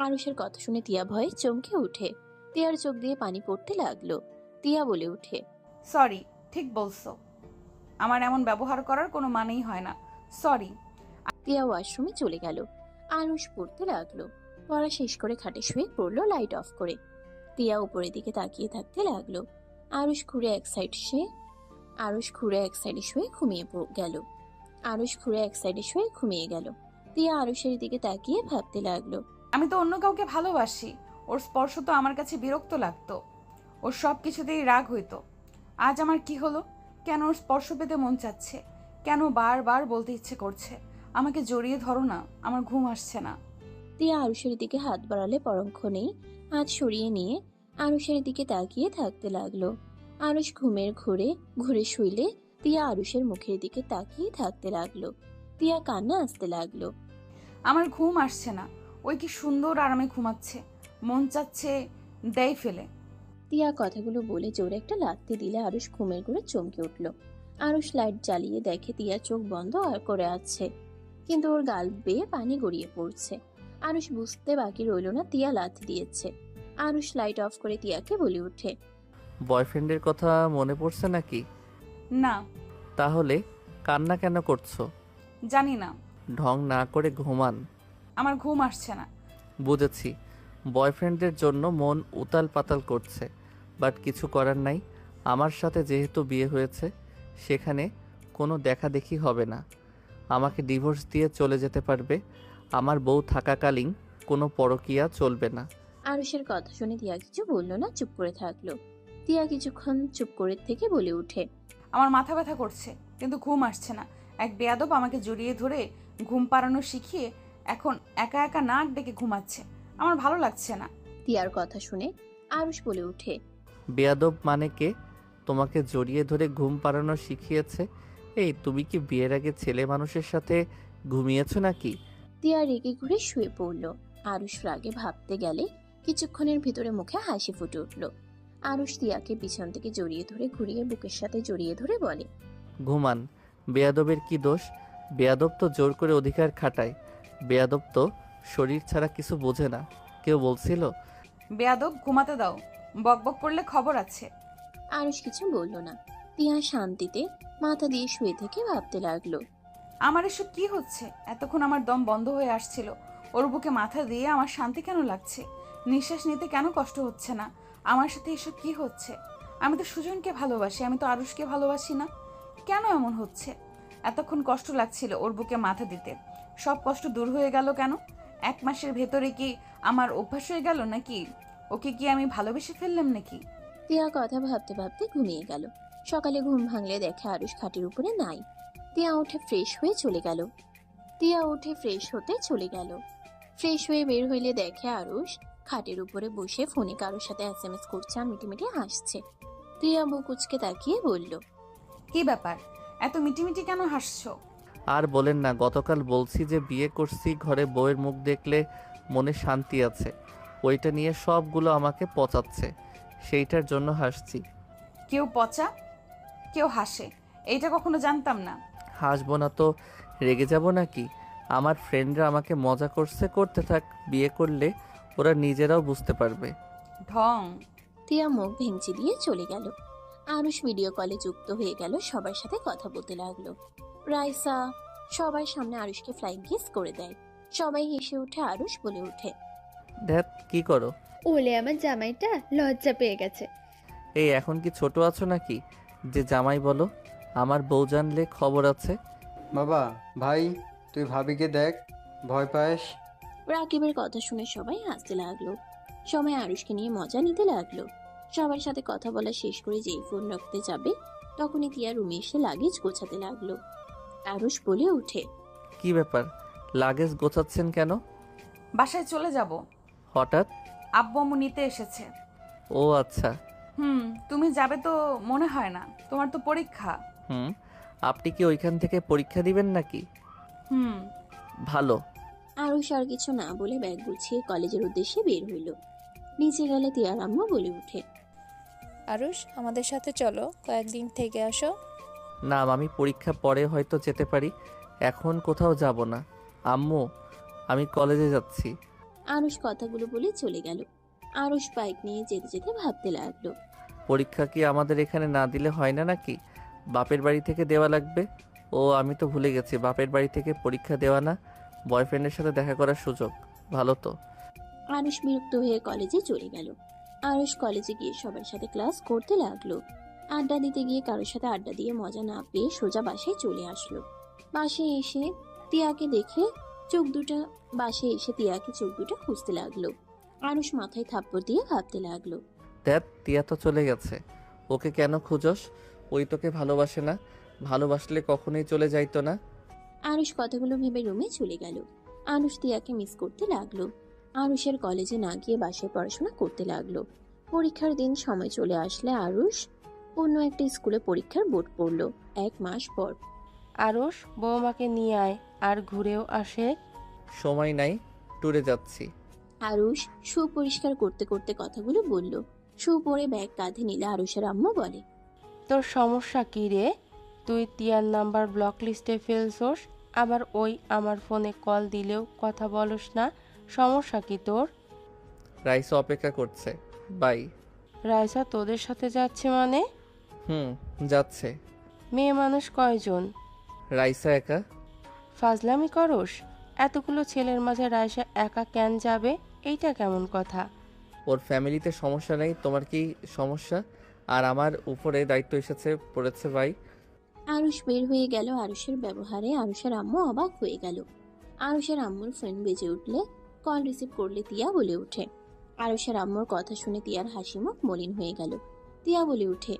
আরুষের কথা শুনে তিয়া ভয়ে চমকে উঠে। তিয়ার চোখ দিয়ে পানি পড়তে লাগলো। তিয়া বলে উঠে, সরি, ঠিক বলছো, আমার এমন ব্যবহার করার কোনো মানেই হয় না, সরি। তিয়া ওয়াশরুমে চলে গেল। আরুষ পড়তে লাগলো। পড়া শেষ করে খাটে শুয়ে পড়লো লাইট অফ করে। তিয়া উপরের দিকে তাকিয়ে থাকতে লাগলো। আরুষ ঘুরে এক সাইডে শুয়ে ঘুমিয়ে গেল। তিয়া আরুষের দিকে তাকিয়ে ভাবতে লাগলো, আমি তো অন্য কাউকে ভালোবাসি, ওর স্পর্শ তো আমার কাছে বিরক্ত লাগতো, ওর সব কিছুতেই রাগ হইতো। আজ আমার কি হলো? কেন ওর স্পর্শ পেতে মন চাচ্ছে? কেন বারবার বলতে ইচ্ছে করছে আমাকে জড়িয়ে ধরো না, আমার ঘুম আসছে না। তিয়া আরুষের দিকে হাত বাড়ালে পরক্ষণেই হাত সরিয়ে নিয়ে আরুষের দিকে তাকিয়ে থাকতে লাগলো। আরুষ ঘুমের ঘুরে শুইলে তিয়া আরুষের মুখের দিকে তাকিয়ে থাকতে লাগলো। তিয়া কান্না আসতে লাগলো। আমার ঘুম আসছে না, ওই কি সুন্দর আরামে ঘুমাচ্ছে, মন চাচ্ছে দেয় ফেলে। তিয়া কথাগুলো বলে জোরে একটা লাথি দিলে আরুষ ঘুমের ঘুরে চমকে উঠল। আরুষ লাইট জ্বালিয়ে দেখে তিয়া চোখ বন্ধ করে আছে, কিন্তু ওর গাল বেয়ে পানি গড়িয়ে পড়ছে। আরুষ বুঝতে বাকি রইল না তিয়া লাথি দিয়েছে। আরুষ লাইট অফ করে তিয়াকে বলে উঠে, বয়ফ্রেন্ডের কথা মনে পড়ছে নাকি? না। তাহলে কান্না কেন করছো? জানি না। ঢং না করে ঘুমান। আমার ঘুম আসছে না। বুঝেছি, বয়ফ্রেন্ডের জন্য মন উতাল পাতাল করছে, বাট কিছু করার নাই। আমার সাথে যেহেতু বিয়ে হয়েছে, সেখানে কোনো দেখাদেখি হবে না। আমাকে ডিভোর্স দিয়ে চলে যেতে পারবে। আমার বউ থাকাকালীন কোনো পরকীয়া চলবে না। আরুষের কথা শুনে তিয়া কিছু বলল না, চুপ করে থাকলো। তিয়া কিছুক্ষণ চুপ করে থেকে বলে উঠে, আমার মাথা ব্যথা করছে, কিন্তু ঘুম আসছে না। এক বেয়াদব আমাকে জড়িয়ে ধরে ঘুম পাড়ানো শিখিয়ে এখন একা একা নাক ডেকে ঘুমাচ্ছে। আমার ভালো লাগছে না। তিয়ার কথা শুনে আরুষ বলে ওঠে, বেয়াদব মানে কে? তোমাকে জড়িয়ে ধরে ঘুম পাড়ানো শিখিয়েছে? এই তুমি কি বিয়ের আগে ছেলে মানুষের সাথে ঘুমিয়েছো নাকি? তিয়া রেগে ঘুরে শুয়ে পড়ল। আরুষ রাগে ভাবতে গেলে কিছুক্ষণের ভিতরে মুখে হাসি ফুটে উঠল। আরুষ তিয়াকে পিছন থেকে জড়িয়ে ধরে ঘুরিয়ে বুকের সাথে জড়িয়ে ধরে বলে, ঘুমান। বেয়াদবের কি দোষ? বেয়াদব তো জোর করে অধিকার খাটায়। বেয়াদব তো শরীর ছাড়া কিছু বোঝে না। কেউ বলছিল? বেয়াদব ঘুমাতে দাও, বকবক করলে খবর আছে। আরুষ কিছু বলল না। তিয়া শান্তিতে মাথা দিয়ে শুয়ে থেকে ভাবতে লাগলো, আমার এসব কি হচ্ছে? এতক্ষণ আমার দম বন্ধ হয়ে আসছিল, ওর বুকে মাথা দিয়ে আমার শান্তি কেন লাগছে? নিঃশ্বাস নিতে কেন কষ্ট হচ্ছে না? আমার সাথে এসব কি হচ্ছে? আমি তো সুজনকে ভালোবাসি, আমি তো আরুষকে ভালোবাসি না। কেন এমন হচ্ছে? এতক্ষণ কষ্ট লাগছিল ওর বুকে মাথা দিতে, সব কষ্ট দূর হয়ে গেল কেন? 1 মাসের ভেতরে কি আমার অভ্যাস হয়ে গেল নাকি? ওকে কি আমি ভালোবেসে ফেললাম নাকি? তিয়া কথা ভাবতে ভাবতে ঘুমিয়ে গেল। সকালে ঘুম ভাঙলে দেখে আরুষ খাটের উপরে নাই। তিয়া উঠে ফ্রেশ হতে চলে গেল। ফ্রেশ হয়ে বের হইলে দেখে আরুষ খাটের উপরে বসে ফোনে কারোর সাথে SMS করছে আর মিটিমিটি হাসছে। তিয়া বুক উচকে তাকিয়ে বলল, কি ব্যাপার, এত মিটিমিটি কেন হাসছো? আর বলেন না, গতকাল বলছি যে বিয়ে করছি, ঘরে বউয়ের মুখ দেখলে মনে শান্তি আছে, ওইটা নিয়ে সবগুলো আমাকে পচাচ্ছে, সেইটার জন্য হাসছি। কেউ পচা, কেউ হাসে, এইটা কখনো জানতাম না। হাসবো না তো রেগে যাব নাকি? আমার ফ্রেন্ডরা আমাকে মজা করতে থাক, বিয়ে করলে ওরা নিজেরাও বুঝতে পারবে। ঢং। তিয়া মুখ ভেঙচি দিয়ে চলে গেল। আরুষ ভিডিও কলে যুক্ত হয়ে গেল, সবার সাথে কথা বলতে লাগলো। রাইসা সবার সামনে আরুষকে ফ্লাইং কিস করে দেয়। সবাই হেসে উঠে। আরুষ বলে ওঠে, ধ্যাত, কি করো? ওলে আমার জামাইটা লজ্জা পেয়ে গেছে। এই এখন কি ছোট আছো নাকি যে জামাই বলো? আমার বউ জানলে খবর আছে। বাবা, ভাই, তুই ভাবিকে দেখ, ভয় পাস? রাকিবের কথা শুনে সবাই হাসতে লাগলো। সবাই আরুষকে নিয়ে মজা নিতে লাগলো। সবার সাথে কথা বলা শেষ করে যেই ফোন রাখতে যাবে তখনই তিয়া রুমে এসে লাগেজ গোছাতে লাগলো। আরুষ বলে ওঠে, কি ব্যাপার, লাগেজ গোছাচ্ছেন কেন? বাসায় চলে যাব। হঠাৎ? আব্বু আম্মু নিতে এসেছে। ও আচ্ছা। তুমি যাবে তো মনে হয় না, তোমার তো পরীক্ষা। আপনি কি ওইখান থেকে পরীক্ষা দিবেন নাকি? ভালো। আরুষ আর কিছু না বলে ব্যাগ গুছিয়ে কলেজের উদ্দেশ্যে বের হইল। নিচে গেলে তিয়ার আম্মু বলে ওঠে, আরুষ, আমাদের সাথে চলো, কয়েকদিন থেকে আসো। না, আমি পরীক্ষা পরে হয়তো যেতে পারি, এখন কোথাও যাব না। আম্মু, আমি কলেজে যাচ্ছি। আরুষ কথাগুলো বলে চলে গেল। আরুষ বাইক নিয়ে যেতে যেতে ভাবতে লাগলো, পরীক্ষা কি আমাদের এখানে না দিলে হয় না নাকি? বাপের বাড়ি থেকে দেওয়া লাগবে। ও আমি তো ভুলে গেছি, বাপের বাড়ি থেকে পরীক্ষা দেওয়া না, বয়ফ্রেন্ডের সাথে দেখা করার সুযোগ। ভালো তো। আরুষ বিরক্ত হয়ে কলেজে চলে গেল। আরুষ কলেজে গিয়ে সবার সাথে ক্লাস করতে লাগলো। আড্ডা দিতে গিয়ে কারোর সাথে আড্ডা দিয়ে মজা না পেয়ে সোজা বাসায় চলে আসলো। বাসায় এসে তিয়াকে চোখ দুটা খুঁজতে লাগলো। আরুষ মাথায় থাপ্পড় দিয়ে ভাবতে লাগলো, দেখ, তিয়া তো চলে গেছে, ওকে কেন খুঁজোস? ওই তোকে ভালোবাসে না, ভালোবাসলে কখনোই চলে যাইতো না। আরুষ কথাগুলো ভেবে রুমে চলে গেল। আরুষ তিয়াকে মিস করতে লাগলো। আরুষের কলেজে না গিয়ে বাসায় পড়াশোনা করতে লাগলো। পরীক্ষার দিন সময় চলে আসলে আরুষ অন্য একটা স্কুলে পরীক্ষার বোর্ড পড়লো। 1 মাস পর। আরুষ, বৌমাকে নিয়ে আয় আর ঘুরেও আসে। সময় নাই, ট্যুরে যাচ্ছি। আরুষ শু পরিষ্কার করতে করতে কথাগুলো বলল। শু পরে ব্যাগ কাঁধে নিলে আরুষের আম্মু বলে, তোর সমস্যা কি রে? তুই তিয়ার নাম্বার ব্লক লিস্টে ফেলছোস, আবার ওই আমার ফোনে কল দিলেও কথা বলস না, সমস্যা কি তোর? রাইসা অপেক্ষা করছে, বাই। রাইসা তোদের সাথে যাচ্ছে মানে? যাচ্ছে। মেয়ে মানুষ কয়জন? রাইসা একা। ফাজলামি করস? এতগুলো ছেলের মাঝে রাইসা একা কেন যাবে? এইটা কেমন কথা? ওর ফ্যামিলিতে সমস্যা নেই, তোমার কি সমস্যা? আর আমার উপরে দায়িত্ব পড়েছে ভাই। আরুষ বের হয়ে গেল। আরুষের ব্যবহারে আরুষের আম্মু অবাক হয়ে গেল। আরুষের আম্মুর ফোন বেজে উঠলে কল রিসিভ করলে তিয়া বলে ওঠে। আরুষের আম্মুর কথা শুনে তিয়ার হাসি মুখ মলিন হয়ে গেল। তিয়া বলে ওঠে,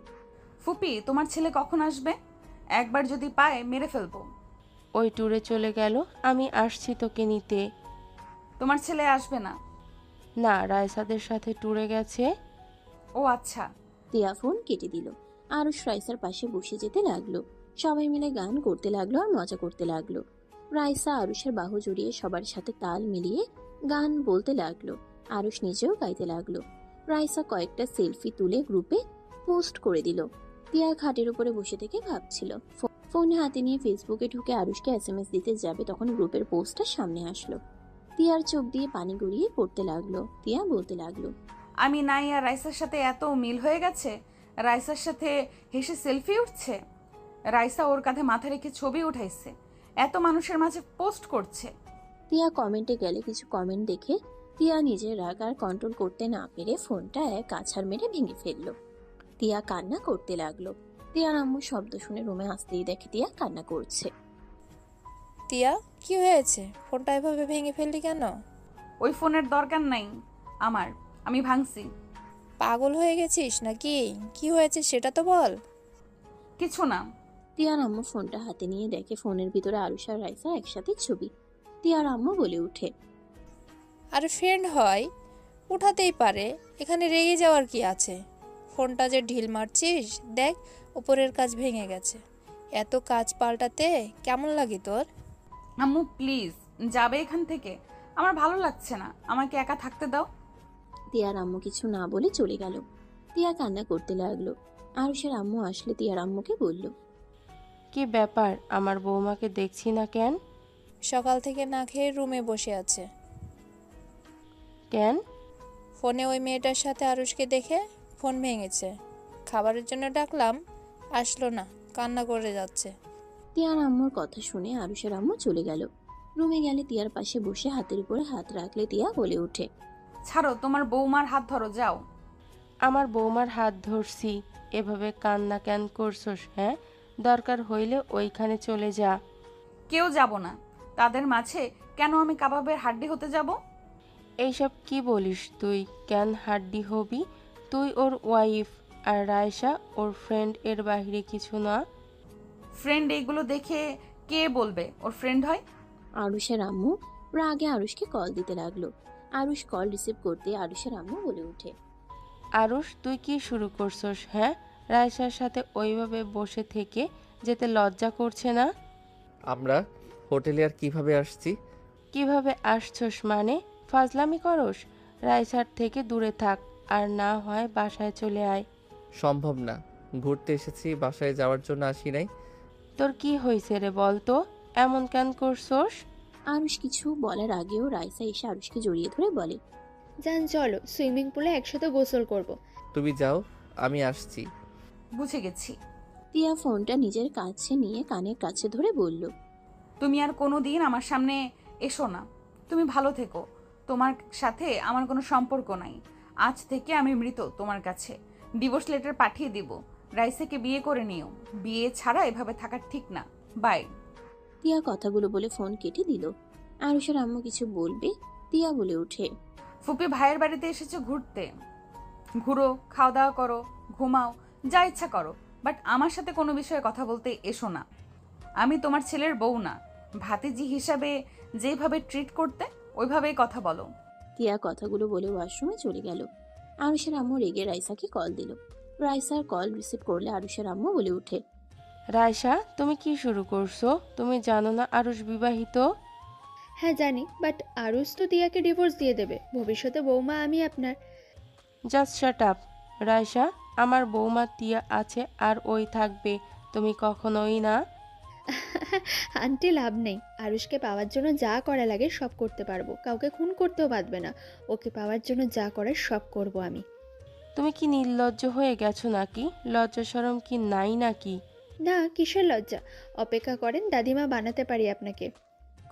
ফুপি, তোমার ছেলে কখন আসবে? একবার যদি পায় মেরে ফেলবো। ওই ট্যুরে চলে গেল। আমি আসছি তোকে নিতে। তোমার ছেলে আসবে না? না, রায়সাদের সাথে ট্যুরে গেছে। ও আচ্ছা। তিয়া ফোন কেটে দিল। আরুষ রাইসার পাশে বসে যেতে লাগলো। সবাই মিলে গান করতে লাগলো আর মজা করতে লাগলো। রাইসা আরুষের বাহু জড়িয়ে সবার সাথে তাল মিলিয়ে গান বলতে লাগলো। আরুষ নিজেও গাইতে লাগলো। রাইসা কয়েকটা সেলফি তুলে গ্রুপে পোস্ট করে দিল। তিয়া খাটের উপরে বসে থেকে ভাবছিল। ফোন হাতে নিয়ে ফেসবুকে ঢুকে আরুষকে এসএমএস দিতে যাবে, তখন গ্রুপের পোস্টটা সামনে আসলো। তিয়ার চোখ দিয়ে পানি গড়িয়ে পড়তে লাগলো। তিয়া বলতে লাগলো, আমি নাই আর রাইসার সাথে এত মিল হয়ে গেছে। রাইসার সাথে হেসে সেলফি উঠছে, রাইসা ওর কাঁধে মাথা রেখে ছবি উঠাইছে, এত মানুষের মাঝে পোস্ট করছে। তিয়া কমেন্টে গেলে কিছু কমেন্ট দেখে তিয়া নিজের রাগ আর কন্ট্রোল করতে না পেরে ফোনটা এক আছাড় মেরে ভেঙে ফেললো। তিয়া কান্না করতে লাগলো। তিয়ার আম্মু শব্দ শুনে রুমে আসতেই দেখে তিয়া কান্না করছে। তিয়া, কি হয়েছে? ফোনটা এভাবে ভেঙে ফেললি কেন? ওই ফোনের দরকার নাই আমার, আমি ভাঙছি। পাগল হয়ে গেছিস নাকি? কি হয়েছে সেটা তো বল। কিছু না। তিয়ার আম্মু ফোনটা হাতে নিয়ে দেখে ফোনের ভিতরে আরুষ আর রাইসা একসাথে ছবি। তিয়ার আম্মু বলে উঠে, আরে ফ্রেন্ড হয়, উঠাতেই পারে, এখানে রেগে যাওয়ার কি আছে? ফোনটা যে ঢিল মারছিস, দেখ উপরের কাজ ভেঙে গেছে। এত কাজ পাল্টাতে কেমন লাগে তোর? আম্মু প্লিজ যাবে এখান থেকে, আমার ভালো লাগছে না, আমাকে একা থাকতে দাও। তিয়ার আম্মু কিছু না বলে চলে গেল। তিয়া কান্না করতে লাগলো। আরুষের আম্মু আসলে তিয়ার আম্মুকে বলল, কি ব্যাপার, আমার বৌমাকে দেখছি না কেন? সকাল থেকে না খেয়ে রুমে বসে আছে। কেন? ফোনে ওই মেয়েটার সাথে আরুষকে দেখে ফোন ভেঙেছে। খাবারের জন্য ডাকলাম, আসলো না, কান্না করে যাচ্ছে। তিয়ার আম্মুর কথা শুনে আরুষের আম্মু চলে গেল। রুমে গেলে তিয়ার পাশে বসে হাতের উপরে হাত রাখলে তিয়া বলে ওঠে, ছাড়ো, তোমার বৌমার হাত ধরো, যাও। আমার বৌমার হাত ধরছি, এভাবে কান্না কেন করছস? হ্যাঁ, দরকার হইলে ওইখানে চলে যা। কেউ যাব না, তাদের মাঝে কেন আমি কাবাবের হাড্ডি হতে যাব? এইসব কি বলিস তুই? কেন হাড্ডি হবি? তুই ওর ওয়াইফ, আর রায়সা ওর ফ্রেন্ড, এর বাইরে কিছু না। ফ্রেন্ড এইগুলো দেখে কে বলবে ওর ফ্রেন্ড হয়? আরুষের আম্মু রাগে আরুষকে কল দিতে লাগলো। আরুষ কল রিসিভ করতে আরুষের আম্মু বলে ওঠে, আরুষ, তুই কি শুরু করছস? হ্যাঁ, রায়সার সাথে ওইভাবে বসে থেকে যেতে লজ্জা করছে না? আমরা হোটেলে আর কিভাবে আসছি? কিভাবে আসছস মানে? ফাজলামি করস? রায়সার থেকে দূরে থাক, আর না হয় বাসায় চলে আয়। সম্ভব না, ঘুরতে এসেছি, বাসায় যাওয়ার জন্য আসি নাই। তোর কি হয়েছে রে বল তো, এমন কেন করছস? আরুষ কিছু বলার আগেও রাইসা এসে আরুষকে জড়িয়ে ধরে বলে, যান চলো, সুইমিং পুলে একসাথে গোসল করব। তুমি যাও, আমি আসছি। বুঝে গেছি। তিয়া ফোনটা নিজের কাছে নিয়ে কানের কাছে ধরে বলল, তুমি আর কোনো দিন আমার সামনে এসো না। তুমি ভালো থেকো, তোমার সাথে আমার কোনো সম্পর্ক নাই। আজ থেকে আমি মৃত তোমার কাছে। ডিভোর্স লেটার পাঠিয়ে দিব। রাইসাকে বিয়ে করে নিও, বিয়ে ছাড়া এভাবে থাকা ঠিক না। বাই। তিয়া কথাগুলো বলে ফোন কেটে দিল। আরুষের আম্মু কিছু বলবে, তিয়া বলে ওঠে, ফুপি ভাইয়ের বাড়িতে এসেছো ঘুরতে, ঘুরো, খাওয়া দাওয়া করো, ঘুমাও, যা ইচ্ছা করো, বাট আমার সাথে কোনো বিষয়ে কথা বলতে এসো না। আমি তোমার ছেলের বউ না। ভাতিজি হিসাবে যেভাবে ট্রিট করতে ওইভাবেই কথা বলো। তিয়া কথাগুলো বলে ওয়াশরুমে চলে গেল। আরুষের আম্মু রেগে রাইসাকে কল দিল। রাইসার কল রিসিভ করলে আরুষের আম্মু বলে ওঠে, রায়সা, তুমি কি শুরু করছো? তুমি জানো না আরুষ বিবাহিত? হ্যাঁ জানি, বাট আরুষ তো তিয়াকে ডিভোর্স দিয়ে দেবে। ভবিষ্যতে বৌমা আমি আপনার। Just shut up. রায়সা, আমার বৌমা তিয়া আছে আর ওই থাকবে, তুমি কখনোই না। আন্টি লাভ নেই, আরুষকে পাওয়ার জন্য যা করা লাগে সব করতে পারবো, কাউকে খুন করতেও বাঁধবে না। ওকে পাওয়ার জন্য যা করার সব করব আমি। তুমি কি নির্লজ্জ হয়ে গেছো নাকি? লজ্জা শরম কি নাই নাকি? না, কিসের লজ্জা? অপেক্ষা করেন, দাদিমা বানাতে পারি আপনাকে।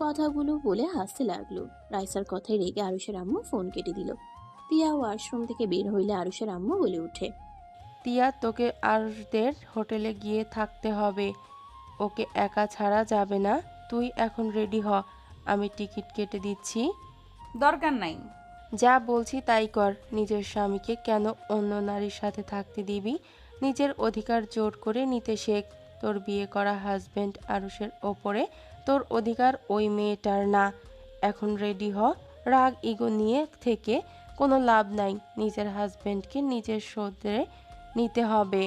কথাগুলো বলে হাসতে লাগলো। রাইসার কথায় রেগে আরুষের আম্মু ফোন কেটে দিল। তিয়া ওয়াশরুম থেকে বের হইলে আরুষের আম্মু বলে ওঠে, তিয়া, তোকে আরুষদের হোটেলে গিয়ে থাকতে হবে, ওকে একা ছাড়া যাবে না। তুই এখন রেডি হ, আমি টিকিট কেটে দিচ্ছি। দরকার নাই। যা বলছি তাই কর। নিজের স্বামীকে কেন অন্য নারীর সাথে থাকতে দিবি? নিজের অধিকার জোর করে নিতে শেখ। তোর বিয়ে করা হাজবেন্ড আরুষের ওপরে তোর অধিকার ওই মেয়েটার না। এখন রেডি হ। রাগ ইগো নিয়ে থেকে কোনো লাভ নাই। নিজের হাজবেন্ডকে নিজের শোধরে নিতে হবে।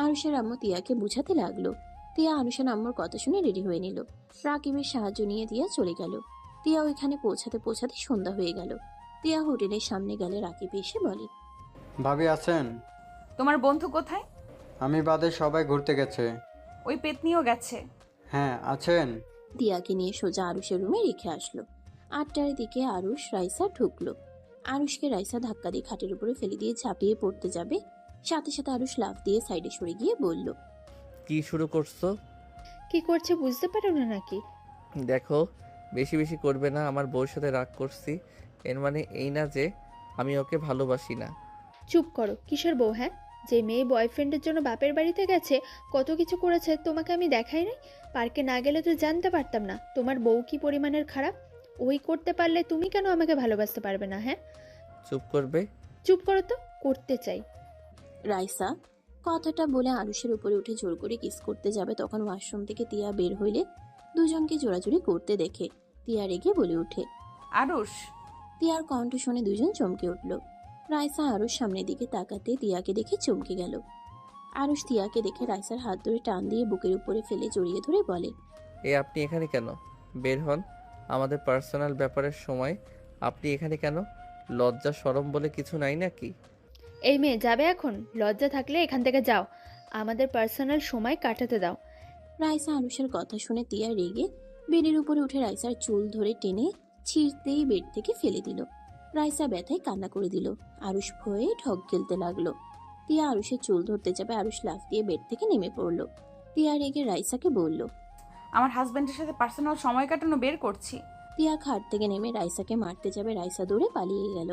আরুষের আম্মু তিয়াকে বুঝাতে লাগলো। তিয়া আরুষের আম্মুর কথা শুনে রেডি হয়ে নিল। রাকিবের সাহায্য নিয়ে তিয়া চলে গেল। তিয়া ওইখানে পৌঁছাতে পৌঁছাতে সন্ধ্যা হয়ে গেল। তিয়া হোটেলের সামনে গেলে রাকিব এসে বলে, ভাবি আছেন? তোমার বন্ধু কোথায়? আমি বাদে সবাই ঘুরতে গেছে। ওই পেতনিও গেছে। হ্যাঁ আছেন। তিয়াকে নিয়ে সোজা আরুষের রুমে রেখে আসলো। 8টার দিকে আরুষ রাইসা ঢুকলো। আরুষকে রাইসা ধাক্কা দিয়ে খাটের উপরে ফেলে দিয়ে ঝাঁপিয়ে পড়তে যাবে, সাথে সাথে আরুষ লাফ দিয়ে সাইডে সরে গিয়ে বলল, কি শুরু করছো? কি করছে বুঝতে পারো না নাকি? দেখো, বেশি বেশি করবে না। আমার বউর সাথে রাগ করছি, এর মানে এই না যে আমি ওকে ভালোবাসি না। চুপ করো। কিসের বউ? হ্যাঁ, যে মেয়ে বয়ফ্রেন্ডের জন্য বাপের বাড়িতে গেছে, কত কিছু করেছে তোমাকে আমি দেখাই নাই? পার্কে না গেলে তো জানতে পারতাম না তোমার বউ কি পরিমাণের খারাপ। ওই করতে পারলে তুমি কেন আমাকে ভালোবাসতে পারবে না? হ্যাঁ, চুপ করবে? চুপ করো তো, করতে চাই। রাইসা কথাটা বলে আরুষের উপরে উঠে জোর করে কিস করতে যাবে, তখন ওয়াশরুম থেকে তিয়া বের হইলে দুজনকে জোরাজুরি করতে দেখে তিয়া রেগে বলে ওঠে, আরুষ। তিয়ার কণ্ঠ শুনে দুজন চমকে উঠল। রাইসা আরুষ সামনের দিকে তাকাতে তিয়াকে দেখে চমকে গেল। আরুষ তিয়াকে দেখে রাইসার হাত ধরে টান দিয়ে বুকের উপরে ফেলে জড়িয়ে ধরে বলে, আপনি এখানে কেন? বের হন। আমাদের পার্সোনাল ব্যাপারের সময় আপনি এখানে কেন? লজ্জা শরম বলে কিছু নাই নাকি? এই মেয়ে যাবে এখন? লজ্জা থাকলে এখান থেকে যাও, আমাদের পার্সোনাল সময় কাটাতে দাও। রাইসা আরুষের কথা শুনে তিয়া রেগে বেডের উপরে উঠে রাইসার চুল ধরে টেনে ছিঁড়তেই বেড থেকে ফেলে দিল। রাইসা ব্যথায় কান্না করে দিল। আরুষ ভয়ে ঢক গেলতে লাগলো। তিয়া আরুষের চুল ধরতে যাবে, আরুষ লাফ দিয়ে বেড থেকে নেমে পড়লো। তিয়া রেগে রাইসাকে বলল, আমার হাজবেন্ডের সাথে পার্সোনাল সময় কাটানো বের করছি। তিয়া খাট থেকে নেমে রাইসাকে মারতে যাবে, রাইসা দৌড়ে পালিয়ে গেল।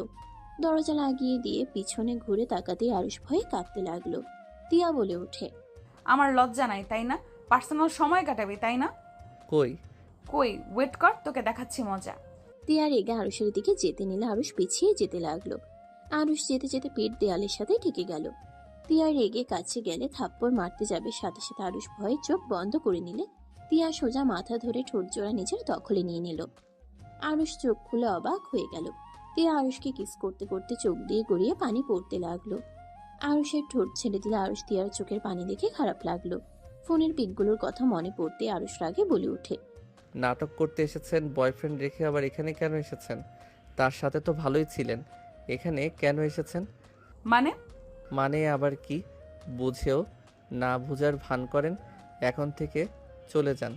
দরজা লাগিয়ে দিয়ে পিছনে ঘুরে তাকাতেই আরুষ ভয়ে কাঁপতে লাগলো। তিয়া বলে ওঠে, আমার লজ্জা নাই তাই না? পার্সোনাল সময় কাটাবি তাই না? কই? কই, ওয়েট কর, তোকে দেখাচ্ছি মজা। তিয়া রেগে আরুষের দিকে যেতে নিলে আরুষ পিছিয়ে যেতে লাগলো। আরুষ যেতে যেতে পিঠ দেয়ালের সাথে ঠেকে গেল। তিয়া রেগে কাছে গেলে থাপ্পড় মারতে যাবে, সাথে সাথে আরুষ ভয়ে চোখ বন্ধ করে নিলে তিয়া সোজা মাথা ধরে ঠোঁট জোড়া নিজের দখলে নিয়ে নিল। আরুষ চোখ খুলে অবাক হয়ে গেল। তিয়া আরুষকে কিস করতে করতে চোখ দিয়ে গড়িয়ে পানি পড়তে লাগলো। আরুষের ঠোঁট ছেড়ে দিলে আরুষ তিয়ার চোখের পানি দেখে খারাপ লাগলো। ফোনের পিকগুলোর কথা মনে পড়তে আরুষ রাগে বলে ওঠে, নাটক করতে এসেছেন? বয়ফ্রেন্ড রেখে আবার এখানে কেন এসেছেন? তার সাথে তো ভালোই ছিলেন, এখানে কেন এসেছেন? মানে আবার কি? বুঝেও না বুঝার ভান করেন। এখন থেকে চলে যান।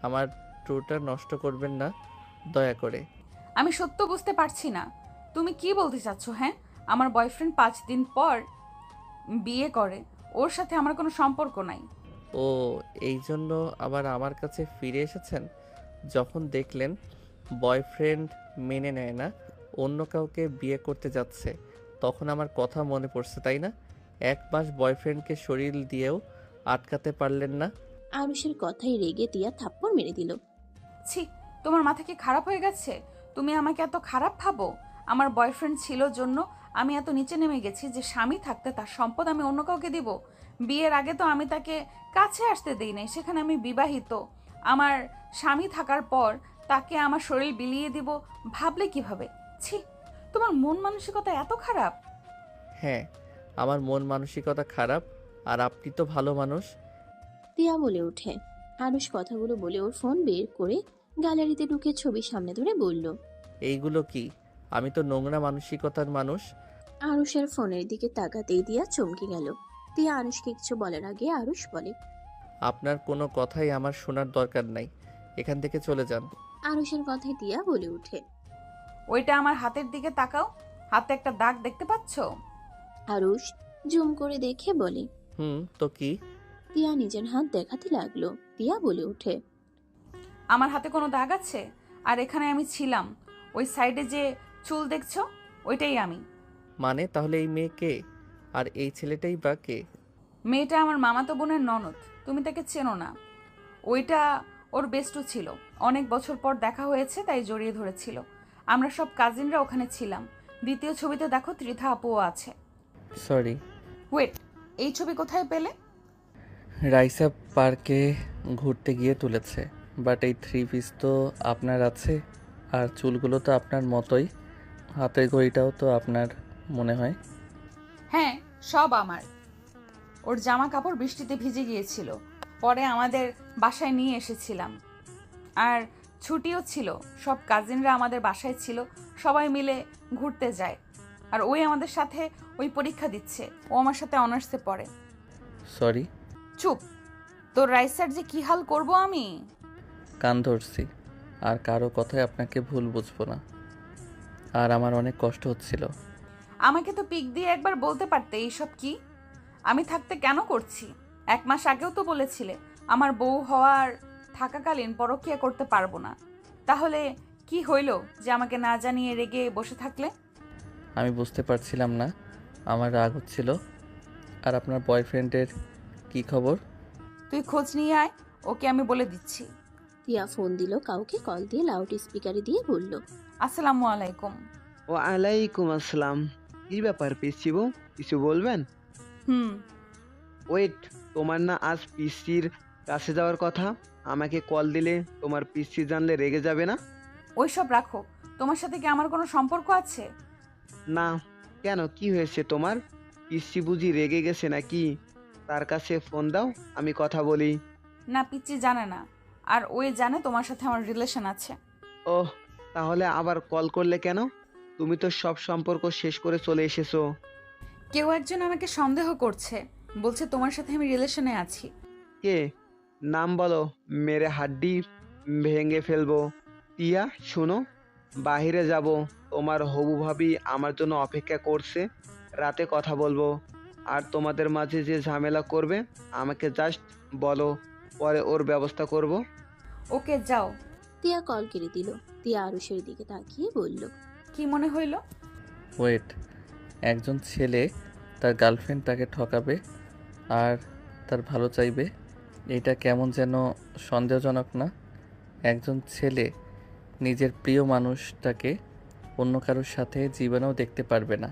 আমার ট্যুরটা নষ্ট করবেন না দয়া করে। আমি সত্য বুঝতে পারছি না, তুমি কি বলতে চাচ্ছ? হ্যাঁ, আমার বয়ফ্রেন্ড 5 দিন পর বিয়ে করে, ওর সাথে আমার কোনো সম্পর্ক নাই। ও, এই জন্য আবার আমার কাছে ফিরে এসেছেন? যখন দেখলেন বয়ফ্রেন্ড মেনে নেয় না, অন্য কাউকে বিয়ে করতে যাচ্ছে, তখন আমার কথা মনে পড়ছে তাই না? 1 মাস বয়ফ্রেন্ডকে শরীর দিয়েও আটকাতে পারলেন না। আরুষের কথাই রেগে তিয়া থাপ্পড় মেরে দিল। ছি, তোমার মাথা কি খারাপ হয়ে গেছে? তুমি আমাকে এত খারাপ ভাবো? আমার বয়ফ্রেন্ড ছিল জন্য আমি এত নিচে নেমে গেছি যে স্বামী থাকতে তার সম্পদ আমি অন্য কাউকে দিব? বিয়ের আগে তো আমি তাকে কাছে আসতে দেই নাই, সেখানে আমি বিবাহিত। আমার স্বামী থাকার পর তাকে আমার শরীর বিলিয়ে দিব ভাবলে কিভাবে? ছি, তোমার মন মানসিকতা এত খারাপ? হ্যাঁ, আমার মন মানসিকতা খারাপ, আর আপনি তো ভালো মানুষ। তিয়া বলে ওঠে। আরুষ কথাগুলো বলে ওর ফোন বের করে গ্যালারিতে ঢুকে ছবি সামনে ধরে বলল, এইগুলো কি? আমি তো নোংরা মানসিকতার মানুষ। আরুষের ফোনের দিকে তাকাতেই তিয়া চমকে গেল। তিয়া আরুষকে কিছু বলার আগে আরুষ বলে, আপনার কোনো কথাই আমার শোনার দরকার নাই, এখান থেকে চলে যান। আরুষের কথায় তিয়া বলে ওঠে। ওইটা আমার হাতের দিকে তাকাও, হাতে একটা দাগ দেখতে পাচ্ছ? আরুষ জুম করে দেখে বলে, তো কি? তিয়া নিজের হাত দেখাতে লাগলো। তিয়া বলে ওঠে, আমার হাতে কোনো দাগ আছে? আর এখানে আমি ছিলাম, ওই সাইডে যে চুল দেখছো ওইটাই আমি। মানে তাহলে এই মেয়ে কে? আর এই ছেলেটাই বা কে? মেয়েটা আমার মামাতো বোনের ননদ, তুমি তাকে চেনো না। ওইটা ওর বেস্টু ছিল, অনেক বছর পর দেখা হয়েছে তাই জড়িয়ে ধরেছিল। আমরা সব কাজিনরা ওখানে ছিলাম। দ্বিতীয় ছবিতে দেখো ত্রিধা আপুও আছে। সরি। ওয়েট, এই ছবি কোথায় পেলে? রাইসা পার্কে ঘুরতে গিয়ে তুলেছে। বাট এই 3 পিস তো আপনার আছে, আর চুলগুলো তো আপনার মতোই, হাতের ঘড়িটাও তো আপনার মনে হয়। হ্যাঁ, সব আমার। ওর জামা কাপড় বৃষ্টিতে ভিজে গিয়েছিল, পরে আমাদের বাসায় নিয়ে এসেছিলাম। আর ছুটিও ছিল, সব কাজিনরা আমাদের বাসায় ছিল, সবাই মিলে ঘুরতে যায়। আর ওই আমাদের সাথে ওই পরীক্ষা দিচ্ছে, ও আমার সাথে অনার্সে পড়ে। সরি। চুপ, তোর রাইসার যে কি হাল করব আমি। কান ধরছি, আর কারো কথায় আপনাকে ভুল বুঝবো না। আর আমার অনেক কষ্ট হচ্ছিল। আমাকে তো পিক দিয়ে একবার বলতে পারতে এইসব কি। আমি থাকতে কেন করছি? 1 মাস আগেও তো বলেছিলে আমার বউ হওয়ার থাকাকালীন পরকীয়া করতে পারবো না। তাহলে কি হইলো যে আমাকে না জানিয়ে রেগে বসে থাকলে? আমি বুঝতে পারছিলাম না, আমার রাগ হচ্ছিল। আর আপনার বয়ফ্রেন্ডের কি খবর? তুই খোঁজ নিয়ে আয়, ওকে আমি বলে দিচ্ছি। তিয়া ফোন দিল কাউকে, কল দিয়ে লাউড স্পিকারে দিয়ে বলল, আসসালামু আলাইকুম। ওয়ালাইকুম আসসালাম। কি ব্যাপার পিসিবু, কিছু বলবেন? হুম। ওয়েট, তোমার না আজ পিসির কাছে যাওয়ার কথা? আমাকে কল দিলে তোমার পিসি জানলে রেগে যাবে না? ওইসব রাখো, তোমার সাথে কি আমার কোনো সম্পর্ক আছে? না। কেন, কি হয়েছে তোমার? পিসি বুঝি রেগে গেছে নাকি? তার কাছে ফোন দাও, আমি কথা বলি। না, পিচ্চি জানে না। আর ওই জানে তোমার সাথে আমার রিলেশন আছে। ওহ, তাহলে আবার কল করলে কেন? তুমি তো সব সম্পর্ক শেষ করে চলে এসেছো। কেউ একজন আমাকে সন্দেহ করছে, বলছে তোমার সাথে আমি রিলেশনে আছি। কে? নাম বলো, মেরে হাড্ডি ভেঙে ফেলবো। টিয়া শোনো, বাহিরে যাব, তোমার হবু ভাবি আমার জন্য অপেক্ষা করছে, রাতে কথা বলবো। আর তোমাদের মাঝে যে ঝামেলা করবে আমাকে জাস্ট বলো, পরে ওর ব্যবস্থা করব। ওকে, যাও। তিয়া কল কেড়ে দিল। তিয়া আরুষের দিকে তাকিয়ে বলল, কি মনে হইল? ওয়েট, একজন ছেলে তার গার্লফ্রেন্ড তাকে ঠকাবে আর তার ভালো চাইবে, এটা কেমন যেন সন্দেহজনক না? একজন ছেলে নিজের প্রিয় মানুষটাকে অন্য কারোর সাথে জীবনেও দেখতে পারবে না।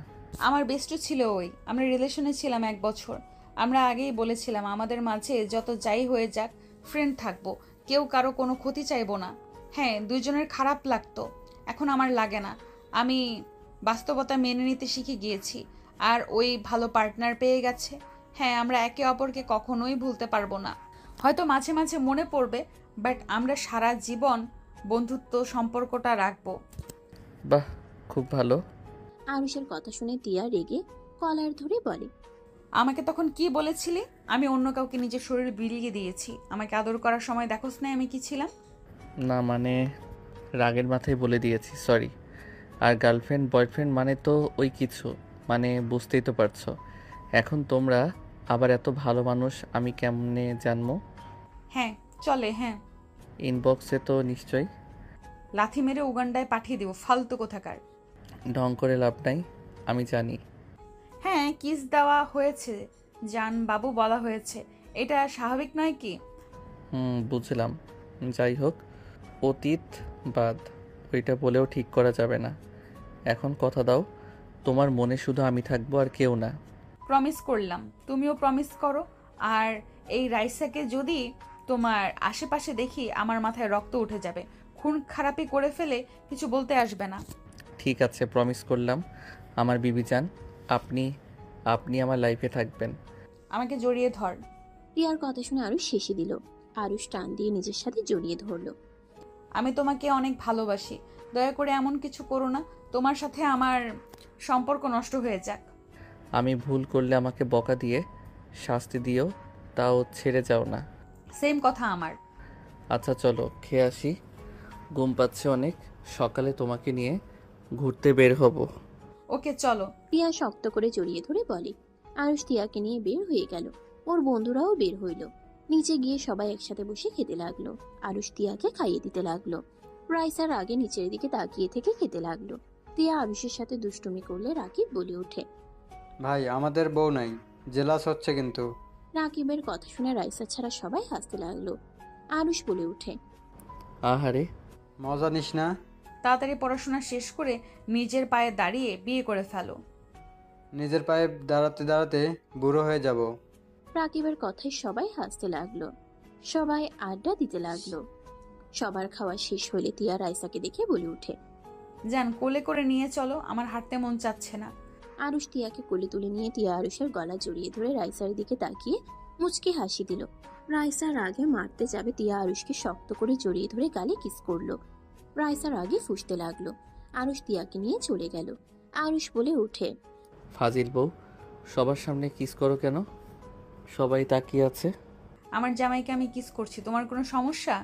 আমার বেস্টও ছিল ওই, আমরা রিলেশনে ছিলাম 1 বছর। আমরা আগেই বলেছিলাম আমাদের মাঝে যত যাই হয়ে যাক ফ্রেন্ড থাকবো, কেউ কারো কোনো ক্ষতি চাইবো না। হ্যাঁ, দুইজনের খারাপ লাগতো, এখন আমার লাগে না। আমি বাস্তবতা মেনে নিতে শিখে গিয়েছি, আর ওই ভালো পার্টনার পেয়ে গেছে। হ্যাঁ, আমরা একে অপরকে কখনোই ভুলতে পারবো না। হয়তো মাঝে মাঝে মনে পড়বে, বাট আমরা সারা জীবন বন্ধুত্ব সম্পর্কটা রাখবো। বাহ, খুব ভালো। আরুষের কথা শুনে তিয়া রেগে কলার ধরে বলে, আমাকে তখন কি বলেছিলি? আমি অন্য কাউকে নিজের শরীর বিলিয়ে দিয়েছি। আমাকে আদর করার সময় দেখোস না আমি কি ছিলাম? না মানে, রাগের মাথায় বলে দিয়েছি, সরি। আর গার্লফ্রেন্ড বয়ফ্রেন্ড মানে তো ওই কিছু, মানে বুঝতেই তো পারছো। এখন তোমরা আবার এত ভালো মানুষ আমি কেমনে জানবো? হ্যাঁ, চলে। হ্যাঁ, ইনবক্সে তো নিশ্চয়ই। লাথি মেরে উগান্ডায় পাঠিয়ে দিব, ফালতু কোথাকার। ঢং করে লাভ নাই, আমি জানি। হ্যাঁ, কিস দেওয়া হয়েছে, জান বাবু বলা হয়েছে, এটা স্বাভাবিক নয় কি? বুঝলাম। যাই হোক, অতীত বাদ, ওইটা বলেও ঠিক করা যাবে না। এখন কথা দাও, তোমার মনে শুধু আমি থাকবো আর কেউ না। প্রমিস করলাম, তুমিও প্রমিস করো। আর এই রাইসাকে যদি তোমার আশেপাশে দেখি আমার মাথায় রক্ত উঠে যাবে। খুন খারাপি করে ফেলে কিছু বলতে আসবে না। ঠিক আছে, প্রমিস করলাম। আমার বিবি জান, আপনি আপনি আমার লাইফে থাকবেন। আমাকে জড়িয়ে ধর। টিয়ার কথা শুনে আরুষ শেষে দিল। আরুষ টান দিয়ে নিজের সাথে জড়িয়ে ধরলো। আমি তোমাকে অনেক ভালোবাসি, দয়া করে এমন কিছু করো না তোমার সাথে আমার সম্পর্ক নষ্ট হয়ে যাক। আমি ভুল করলে আমাকে বকা দিয়ে শাস্তি দিও, তাও ছেড়ে যাও না। সেম কথা আমার। আচ্ছা চলো খেয়ে আসি, ঘুম পাচ্ছে অনেক, সকালে তোমাকে নিয়ে ঘুরতে বের হব। ওকে, চলো। টিয়া শক্ত করে জড়িয়ে ধরে বলে। আরুষ টিয়াকে নিয়ে বের হয়ে গেল। ওর বন্ধুরাও বের হইল। নিচে গিয়ে সবাই একসাথে বসে খেতে লাগলো। আরুষ টিয়াকে খাইয়ে দিতে লাগলো। রাইসার আগে নিচের দিকে তাকিয়ে থেকে খেতে লাগলো। টিয়া আরুষের সাথে দুষ্টুমি করলে রাকিব বলে ওঠে, ভাই আমাদের বউ নাই, জেলাস হচ্ছে কিন্তু। রাকিবের কথা শুনে রাইসা ছাড়া সবাই হাসতে লাগলো। আরুষ বলে ওঠে, আহারে, মজা নিস না। তাড়াতাড়ি পড়াশোনা শেষ করে নিজের পায়ে দাঁড়িয়ে বিয়ে করে ফেলো। নিজের পায়ে দাঁড়াতে দাঁড়াতে বুড়ো হয়ে যাব। রাকিবের কথায় সবাই হাসতে লাগলো। সবাই আড্ডা দিতে লাগলো। সবার খাওয়া শেষ হলে তিয়া রাইসাকে দেখে বলে ওঠে, যান কোলে করে নিয়ে চলো, আমার হাঁটতে মন চাচ্ছে না। আরুষ তিয়াকে কোলে তুলে নিয়ে তিয়া আরুষের গলা জড়িয়ে ধরে রাইসার দিকে তাকিয়ে মুচকি হাসি দিল। রাইসার আগে মারতে যাবে তিয়া আরুষকে শক্ত করে জড়িয়ে ধরে গালে কিস করলো। রাইসার আগে ফুঁসতে লাগলো। আরুষ তিয়াকে নিয়ে চলে গেল। আরুষ বলে ওঠে, ফাজিল বউ, সবার সামনে কিস করো কেন? সবাই তাকিয়ে আছে। আমার জামাইকে আমি কিস করছি, তোমার কোনো সমস্যা?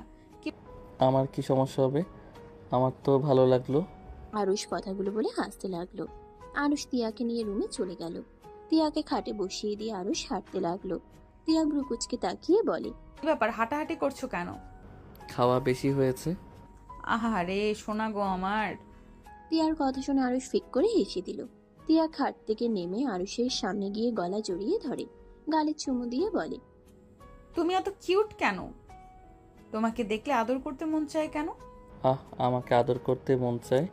আমার কি সমস্যা হবে? আমার তো ভালো লাগলো। আরুষ কথাগুলো বলে হাসতে লাগলো। আরুষ তিয়াকে নিয়ে রুমে চলে গেল। তিয়াকে খাটে বসিয়ে দিয়ে আরুষ হাঁটতে লাগলো। তিয়া ব্রুকুচকে তাকিয়ে বলে, কি ব্যাপার, হাঁটাহাঁটি করছো কেন? খাওয়া বেশি হয়েছে। আহারে সোনা গো আমার। তিয়ার কথা শুনে আরুষ ফিক করে হেসে দিল। তিয়া খাট থেকে নেমে আরুষের সামনে গিয়ে গলা জড়িয়ে ধরে, গালে চুমু দিয়ে বলে, তুমি এত কিউট কেন? তোমাকে দেখলে আদর করতে মন চায় কেন? আমাকে আদর করতে মন চায়?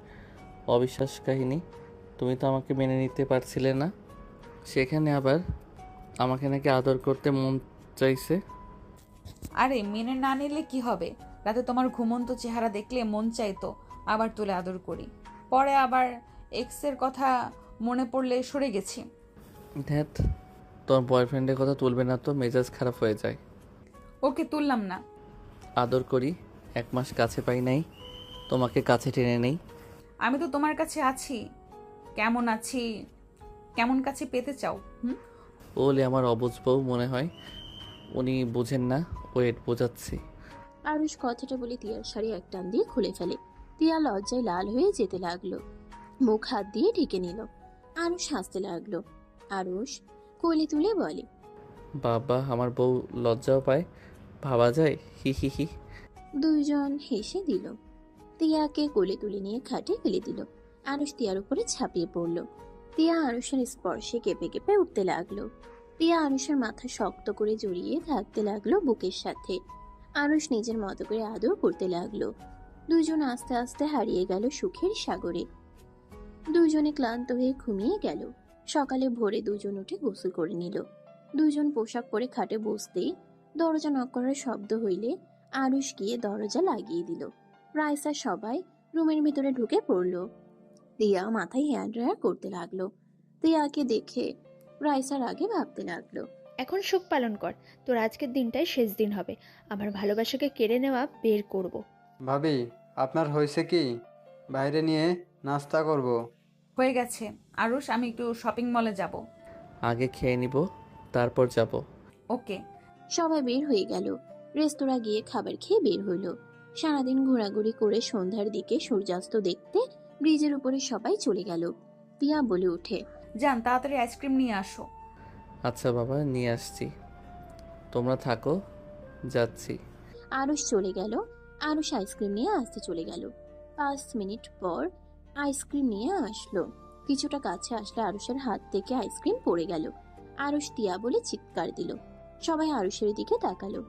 অবিশ্বাস কাহিনী। তুমি তো আমাকে মেনে নিতে পারছিলে না, সেখানে আবার আমাকে নাকি আদর করতে মন চাইছে। আরে মেনে না নিলে কি হবে? রাতে তোমার ঘুমন্ত চেহারা দেখলে মন চাইতো আবার তুলে আদর করি, পরে আবার এক্সের কথা মনে পড়লে সরে গেছি। ধ্যাত, তোর বয়ফ্রেন্ডের কথা তুলবে না তো, মেজাজ খারাপ হয়ে যায়। ওকে তুললাম না। আদর করি, 1 মাস কাছে পাই নাই, তোমাকে কাছে টেনে নেই। আমি তো তোমার কাছে আছি। কেমন আছি, কেমন কাছে পেতে চাও? ওলে আমার অবুঝ বউ মনে হয়, উনি বুঝেন না। ওয়েট, বোঝাচ্ছি। আরুষ কথাটা বলে তিয়ার শাড়ি এক টান দিয়ে খুলে ফেলে। তিয়া লজ্জায় লাল হয়ে যেতে লাগলো, মুখ হাত দিয়ে ঢেকে নিল। আরুষ হাসতে লাগলো। আরুষ কোলে তুলে বলে, বাবা, আমার বউ লজ্জাও পায়, ভাবা যায়। হি হি হি। দুইজন হেসে দিল। তিয়াকে কোলে তুলে নিয়ে খাটে ফেলে দিল। আরুষ তিয়ার উপরে ঝাঁপিয়ে পড়ল। তিয়া আরুষের স্পর্শে কেঁপে কেঁপে উঠতে লাগলো। তিয়া আরুষের মাথা শক্ত করে জড়িয়ে থাকতে লাগলো বুকের সাথে। আরুষ নিজের মতো করে আদর করতে লাগলো। দুইজন আস্তে আস্তে হারিয়ে গেল সুখের সাগরে। দুইজনে ক্লান্ত হয়ে ঘুমিয়ে গেল। সকালে ভোরে দুজন উঠে গোসল করে নিল। দুইজন পোশাক পরে খাটে বসতেই দরজা নক করার শব্দ হইলে আরুষ গিয়ে দরজা লাগিয়ে দিল। রাইসা সবাই রুমের ভিতরে ঢুকে পড়ল। তিয়া মাথায় হেয়ার ড্রায়ার করতে লাগলো। তিয়াকে দেখে রাইসার আগে ভাবতে লাগলো, এখন সুখ পালন কর, তোর আজকের দিনটাই শেষ দিন হবে। আমার ভালোবাসাকে কেড়ে নেওয়া বের করব। ভাবি, আপনার হয়েছে কি? বাইরে নিয়ে নাস্তা করব। হয়ে গেছে আরুষ, আমি একটু শপিং মলে যাব। আগে খেয়ে নিব, তারপর যাব। ওকে। সবাই বের হয়ে গেল। রেস্তোরাঁ গিয়ে খাবার খেয়ে বের হইল। সারাদিন ঘোরাঘুরি করে সন্ধ্যার দিকে সূর্যাস্ত দেখতে ব্রিজের উপরে সবাই চলে গেল। তিয়া বলে ওঠে, যান তাড়াতাড়ি আইসক্রিম নিয়ে আসো। আচ্ছা বাবা, নিয়ে আসছি, তোমরা থাকো, যাচ্ছি। আরুষ চলে গেল। আরুষ আইসক্রিম নিয়ে আসতে চলে গেল। 5 মিনিট পর আইসক্রিম নিয়ে আসলো। কিছুটা কাছে আসলে আরুষের হাত থেকে আইসক্রিম পড়ে গেল। আরুষ তিয়া বলে চিৎকার দিল। সবাই আরুষের দিকে তাকালো।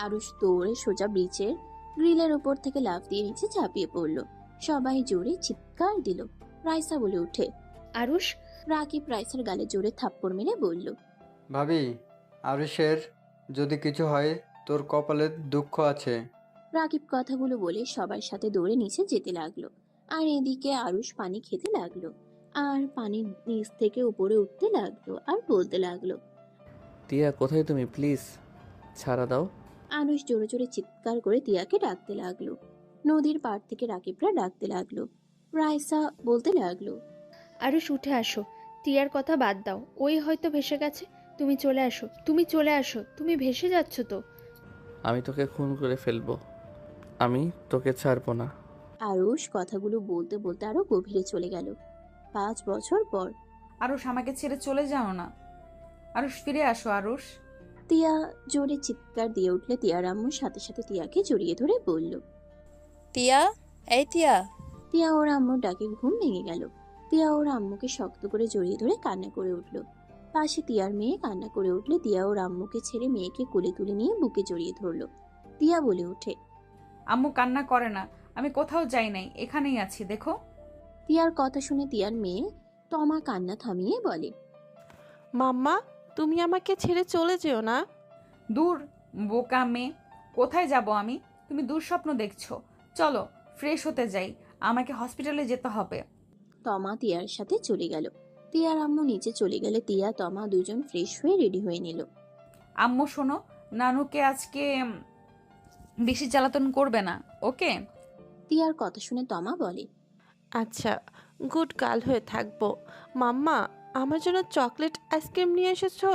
আরুষ দৌড়ে সোজা ব্রিজের গ্রিলের উপর থেকে লাফ দিয়ে নিচে ঝাঁপিয়ে পড়লো। সবাই জোরে চিৎকার দিল। রাইসা বলে ওঠে, আরুষ। রাকিব রাইসার গালে জোরে থাপ্পড় মেরে বলল, ভাবি, আরুষের যদি কিছু হয় তোর কপালে দুঃখ আছে। রাকিব কথাগুলো বলে সবার সাথে দৌড়ে নিচে যেতে লাগলো। আর এদিকে আরুষ পানি খেতে লাগলো। আর পানির নিচ থেকে উপরে উঠতে লাগলো আর বলতে লাগলো, টিয়া কোথায় তুমি? প্লিজ ছাড়া দাও। আরুষ জোরে জোরে চিৎকার করে টিয়াকে ডাকতে লাগলো। নদীর পাড় থেকে রাকিবরা ডাকতে লাগলো। রাইসা বলতে লাগলো, আরুষ উঠে আসো, টিয়ার কথা বাদ দাও, ওই হয়তো ভেসে গেছে। তুমি চলে আসো, তুমি চলে আসো, তুমি ভেসে যাচ্ছ তো। আমি তোকে খুন করে ফেলবো, আমি তোকে ছাড়বো না। আরুষ কথাগুলো বলতে বলতে আরো গভীরে চলে গেল। 5 বছর পর। আরুষ আমাকে ছেড়ে চলে যাও না। আরুষ ফিরে আসো আরুষ। তিয়া জোরে চিৎকার দিয়ে উঠলে তিয়ার আম্মুর সাথে সাথে তিয়াকে জড়িয়ে ধরে বলল, টিয়া, এই টিয়া। তিয়া ওর আম্মুর ডাকে ঘুম ভেঙে গেল। তিয়া ওর আম্মুকে শক্ত করে জড়িয়ে ধরে কান্না করে উঠল। পাশে তিয়ার মেয়ে কান্না করে উঠলে তিয়া ওর আম্মুকে ছেড়ে মেয়েকে কোলে তুলে নিয়ে বুকে জড়িয়ে ধরল। তিয়া বলে ওঠে, আম্মু কান্না করে না, আমি কোথাও যাই নাই, এখানেই আছি, দেখো। তিয়ার কথা শুনে তিয়ার মেয়ে তমা কান্না থামিয়ে বলে, মাম্মা, তুমি আমাকে ছেড়ে চলে যেও না। দূর বোকা মেয়ে, কোথায় যাব আমি? তুমি দুঃস্বপ্ন দেখছো। চলো ফ্রেশ হতে যাই, আমাকে হসপিটালে যেতে হবে। তমা তিয়ার সাথে চলে গেল। তিয়ার আম্মু নিচে চলে গেলে তিয়া তমা দুজন ফ্রেশ হয়ে রেডি হয়ে নিল। আম্মু শোনো, নানুকে আজকে বেশি জ্বালাতন করবে না, ওকে? তিয়ার কথা শুনে তমা বলে, আচ্ছা, গুড গার্ল হয়ে থাকবো। মাম্মা, আমার জন্য চকলেট আইসক্রিম নিয়ে এসেছো?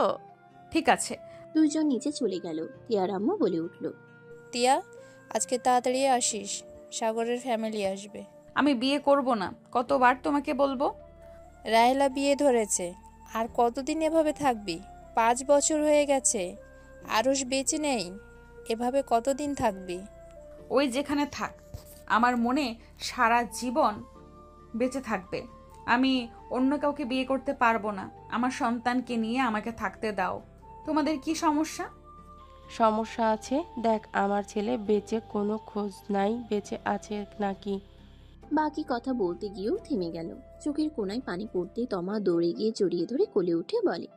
ঠিক আছে। দুজন নিচে চলে গেল। তিয়ার আম্মু বলে উঠল, তিয়া, আজকে তাড়াতাড়ি আসিস, সাগরের ফ্যামিলি আসবে। আমি বিয়ে করব না, কতবার তোমাকে বলবো? রাহেলা বিয়ে ধরেছে, আর কতদিন এভাবে থাকবি? 5 বছর হয়ে গেছে, আরুষ বেঁচে নেই, এভাবে কতদিন থাকবি? ওই যেখানে থাক, আমার মনে সারা জীবন বেঁচে থাকবে। আমি অন্য কাউকে বিয়ে করতে পারবো না। আমার সন্তানকে নিয়ে আমাকে থাকতে দাও। তোমাদের কি সমস্যা? সমস্যা আছে, দেখ আমার ছেলে বেঁচে কোনো খোঁজ নাই, বেঁচে আছে নাকি। বাকি কথা বলতে গিয়েও থেমে গেল। চোখের কোনায় পানি পড়তেই তমা দৌড়ে গিয়ে জড়িয়ে ধরে কোলে উঠে বলে,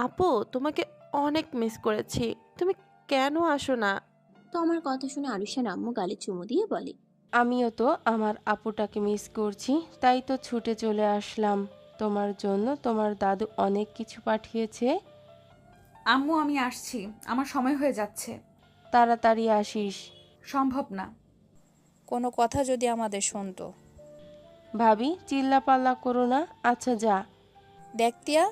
আপু, তোমাকে অনেক মিস করেছি, তুমি কেন আসো না? তমার কথা শুনে আরুষের আম্মু গালে চুমু দিয়ে বলে, আমিও তো আমার আপুটাকে মিস করছি, তাই তো ছুটে চলে আসলাম তোমার জন্য। তোমার দাদু অনেক কিছু পাঠিয়েছে। আম্মু আমি আসছি, আমার সময় হয়ে যাচ্ছে। তাড়াতাড়ি আসিস। সম্ভব না। কোনো কথা যদি আমাদের শুনতো। ভাবি, চিল্লাপাল্লা করো না। আচ্ছা যা। দেখ তিয়া,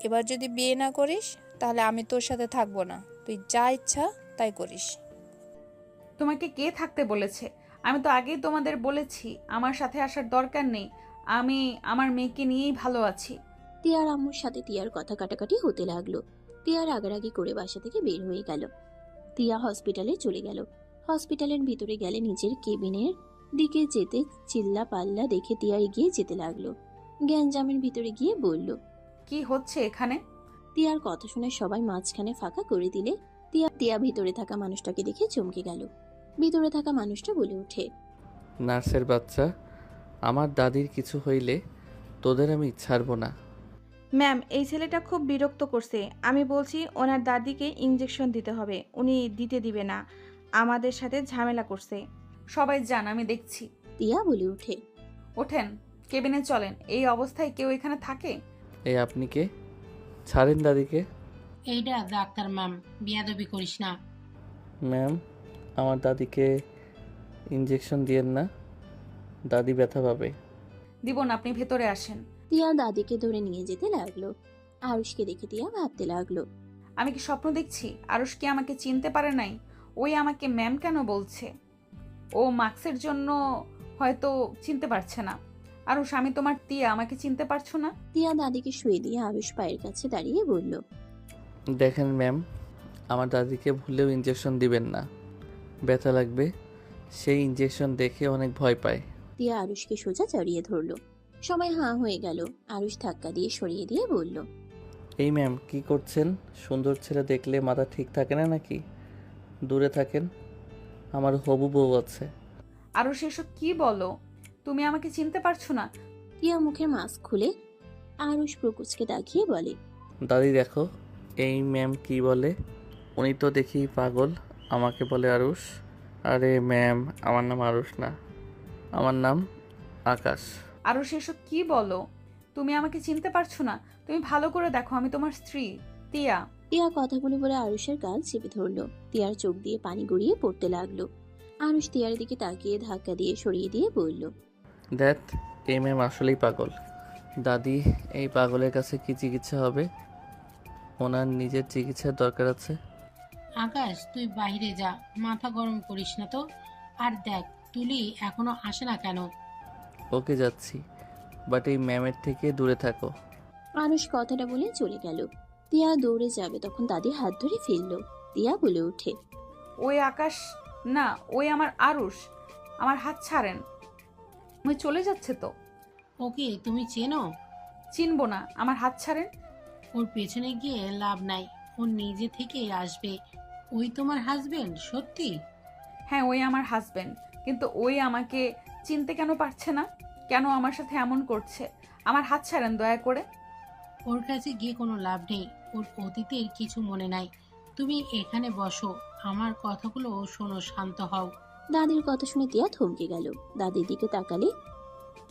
এবার যদি বিয়ে না করিস তাহলে আমি তোর সাথে থাকবো না, তুই যা ইচ্ছা তাই করিস। তোমাকে কে থাকতে বলেছে? আমি তো আগেই তোমাদের বলেছি আমার সাথে আসার দরকার নেই। আমি আমার মেয়েকে নিয়েই ভালো আছি। তিয়ার আম্মুর সাথে তিয়ার কথা কাটাকাটি হতে লাগলো। তিয়া রাগারাগি করে বাসা থেকে বের হয়ে গেল। তিয়া হসপিটালে চলে গেল। হসপিটালের ভিতরে গেলে নিজের কেবিনের দিকে যেতে চিল্লা পাল্লা দেখে তিয়া এগিয়ে যেতে লাগলো। গ্যাঞ্জামের ভিতরে গিয়ে বলল, কি হচ্ছে এখানে? তিয়ার কথা শুনে সবাই মাঝখানে ফাঁকা করে দিলে তিয়া ভিতরে থাকা মানুষটাকে দেখে চমকে গেল। ভিতরে থাকা মানুষটা বলে ওঠে, নার্সের বাচ্চা, আমার দাদির কিছু হইলে তোদের আমি ছাড়বো না। ম্যাম, এই ছেলেটা খুব বিরক্ত করছে। আমি বলছি ওনার দাদিকে ইঞ্জেকশন দিতে হবে, উনি দিবে না, আমাদের সাথে ঝামেলা করছে। সবাই যান, আমি দেখছি। তিয়া বলে ওঠে, ওঠেন, কেবিনে চলেন। এই অবস্থায় কেউ এখানে থাকে? এই আপনি কে? ছাড়েন দাদিকে। এইটা ডাক্তার ম্যাম, বিয়াদবি করিস না। ম্যাম, আমার দাদিকে ইঞ্জেকশন দিয়েন না, দাদি ব্যথা পাবে। দিব না, আপনি ভেতরে আসেন। তিয়া দাদিকে ধরে নিয়ে যেতে লাগলো। আরুষকে দেখে তিয়া ভাবতে লাগলো, আমি কি স্বপ্ন দেখছি? আরুষ কি আমাকে চিনতে পারে নাই? ওই আমাকে ম্যাম কেন বলছে? ও মার্কসের জন্য হয়তো চিনতে পারছে না। আরুষ, আমি তোমার তিয়া, আমাকে চিনতে পারছো না? তিয়া দাদিকে শুয়ে দিয়ে আরুষ পায়ের কাছে দাঁড়িয়ে বলল, দেখেন ম্যাম, আমার দাদিকে ভুলেও ইঞ্জেকশন দিবেন না, ব্যথা লাগবে। সেই ইঞ্জেকশন দেখে অনেক ভয় পায়। তিয়া আরুষকে সোজা জড়িয়ে ধরলো। সবাই হাঁ হয়ে গেল। আরুষ ধাক্কা দিয়ে সরিয়ে দিয়ে বলল, এই ম্যাম কি করছেন? সুন্দর ছেলে দেখলে মাথা ঠিক থাকে না নাকি? দূরে থাকেন, আমার হবু বউ আছে। আরুষ, এসব কি বলো? তুমি আমাকে চিনতে পারছো না? টিয়া মুখের মাস্ক খুলে আরুষ প্রকুচকে তাকিয়ে বলে, দাদি দেখো, এই ম্যাম কি বলে? উনি তো দেখি পাগল, আমাকে বলে আরুষ। আরে ম্যাম, আমার নাম আরুষ না, আমার নাম আকাশ। আরুষ, এসব কি বলো? তুমি আমাকে চিনতে পারছো না? তুমি ভালো করে দেখো, আমি তোমার স্ত্রী তিয়া। টিয়া কথাগুলো বলে আরুষের গাল চেপে ধরলো। টিয়ার চোখ দিয়ে পানি গড়িয়ে পড়তে লাগলো। আরুষ টিয়ার দিকে তাকিয়ে ধাক্কা দিয়ে সরিয়ে দিয়ে বলল, দেখ, এই ম্যাম আসলেই পাগল। দাদি, এই পাগলের কাছে কি চিকিৎসা হবে? ওনার নিজের চিকিৎসার দরকার আছে। আকাশ, তুই বাইরে যা, মাথা গরম করিস না তো। আর দেখ, তুলি এখনো আসে না কেন? ওকে যাচ্ছি, বাট এই ম্যামের থেকে দূরে থাকো। আরুষ কথাটা বলে চলে গেল। টিয়া দৌড়ে যাবে তখন দাদি হাত ধরে ফেললো। টিয়া বলে ওঠে, ওই আকাশ না, ওই আমার আরুষ। আমার হাত ছাড়েন, ওই চলে যাচ্ছে তো। ওকে তুমি চেনো? চিনবো না, আমার হাত ছাড়েন। ওর পেছনে গিয়ে লাভ নাই, ও নিজে থেকেই আসবে। ওই তোমার হাজবেন্ড? সত্যি? হ্যাঁ, ওই আমার হাজবেন্ড, কিন্তু ওই আমাকে চিনতে কেন পারছে না? কেন আমার সাথে এমন করছে? আমার হাত ছাড়েন দয়া করে। ওর কাছে গিয়ে কোনো লাভ নেই, ওর অতীতের কিছু মনে নাই। তুমি এখানে বসো, আমার কথাগুলো শোনো, শান্ত হও। দাদির কথা শুনে তিয়া থমকে গেল। দাদির দিকে তাকালে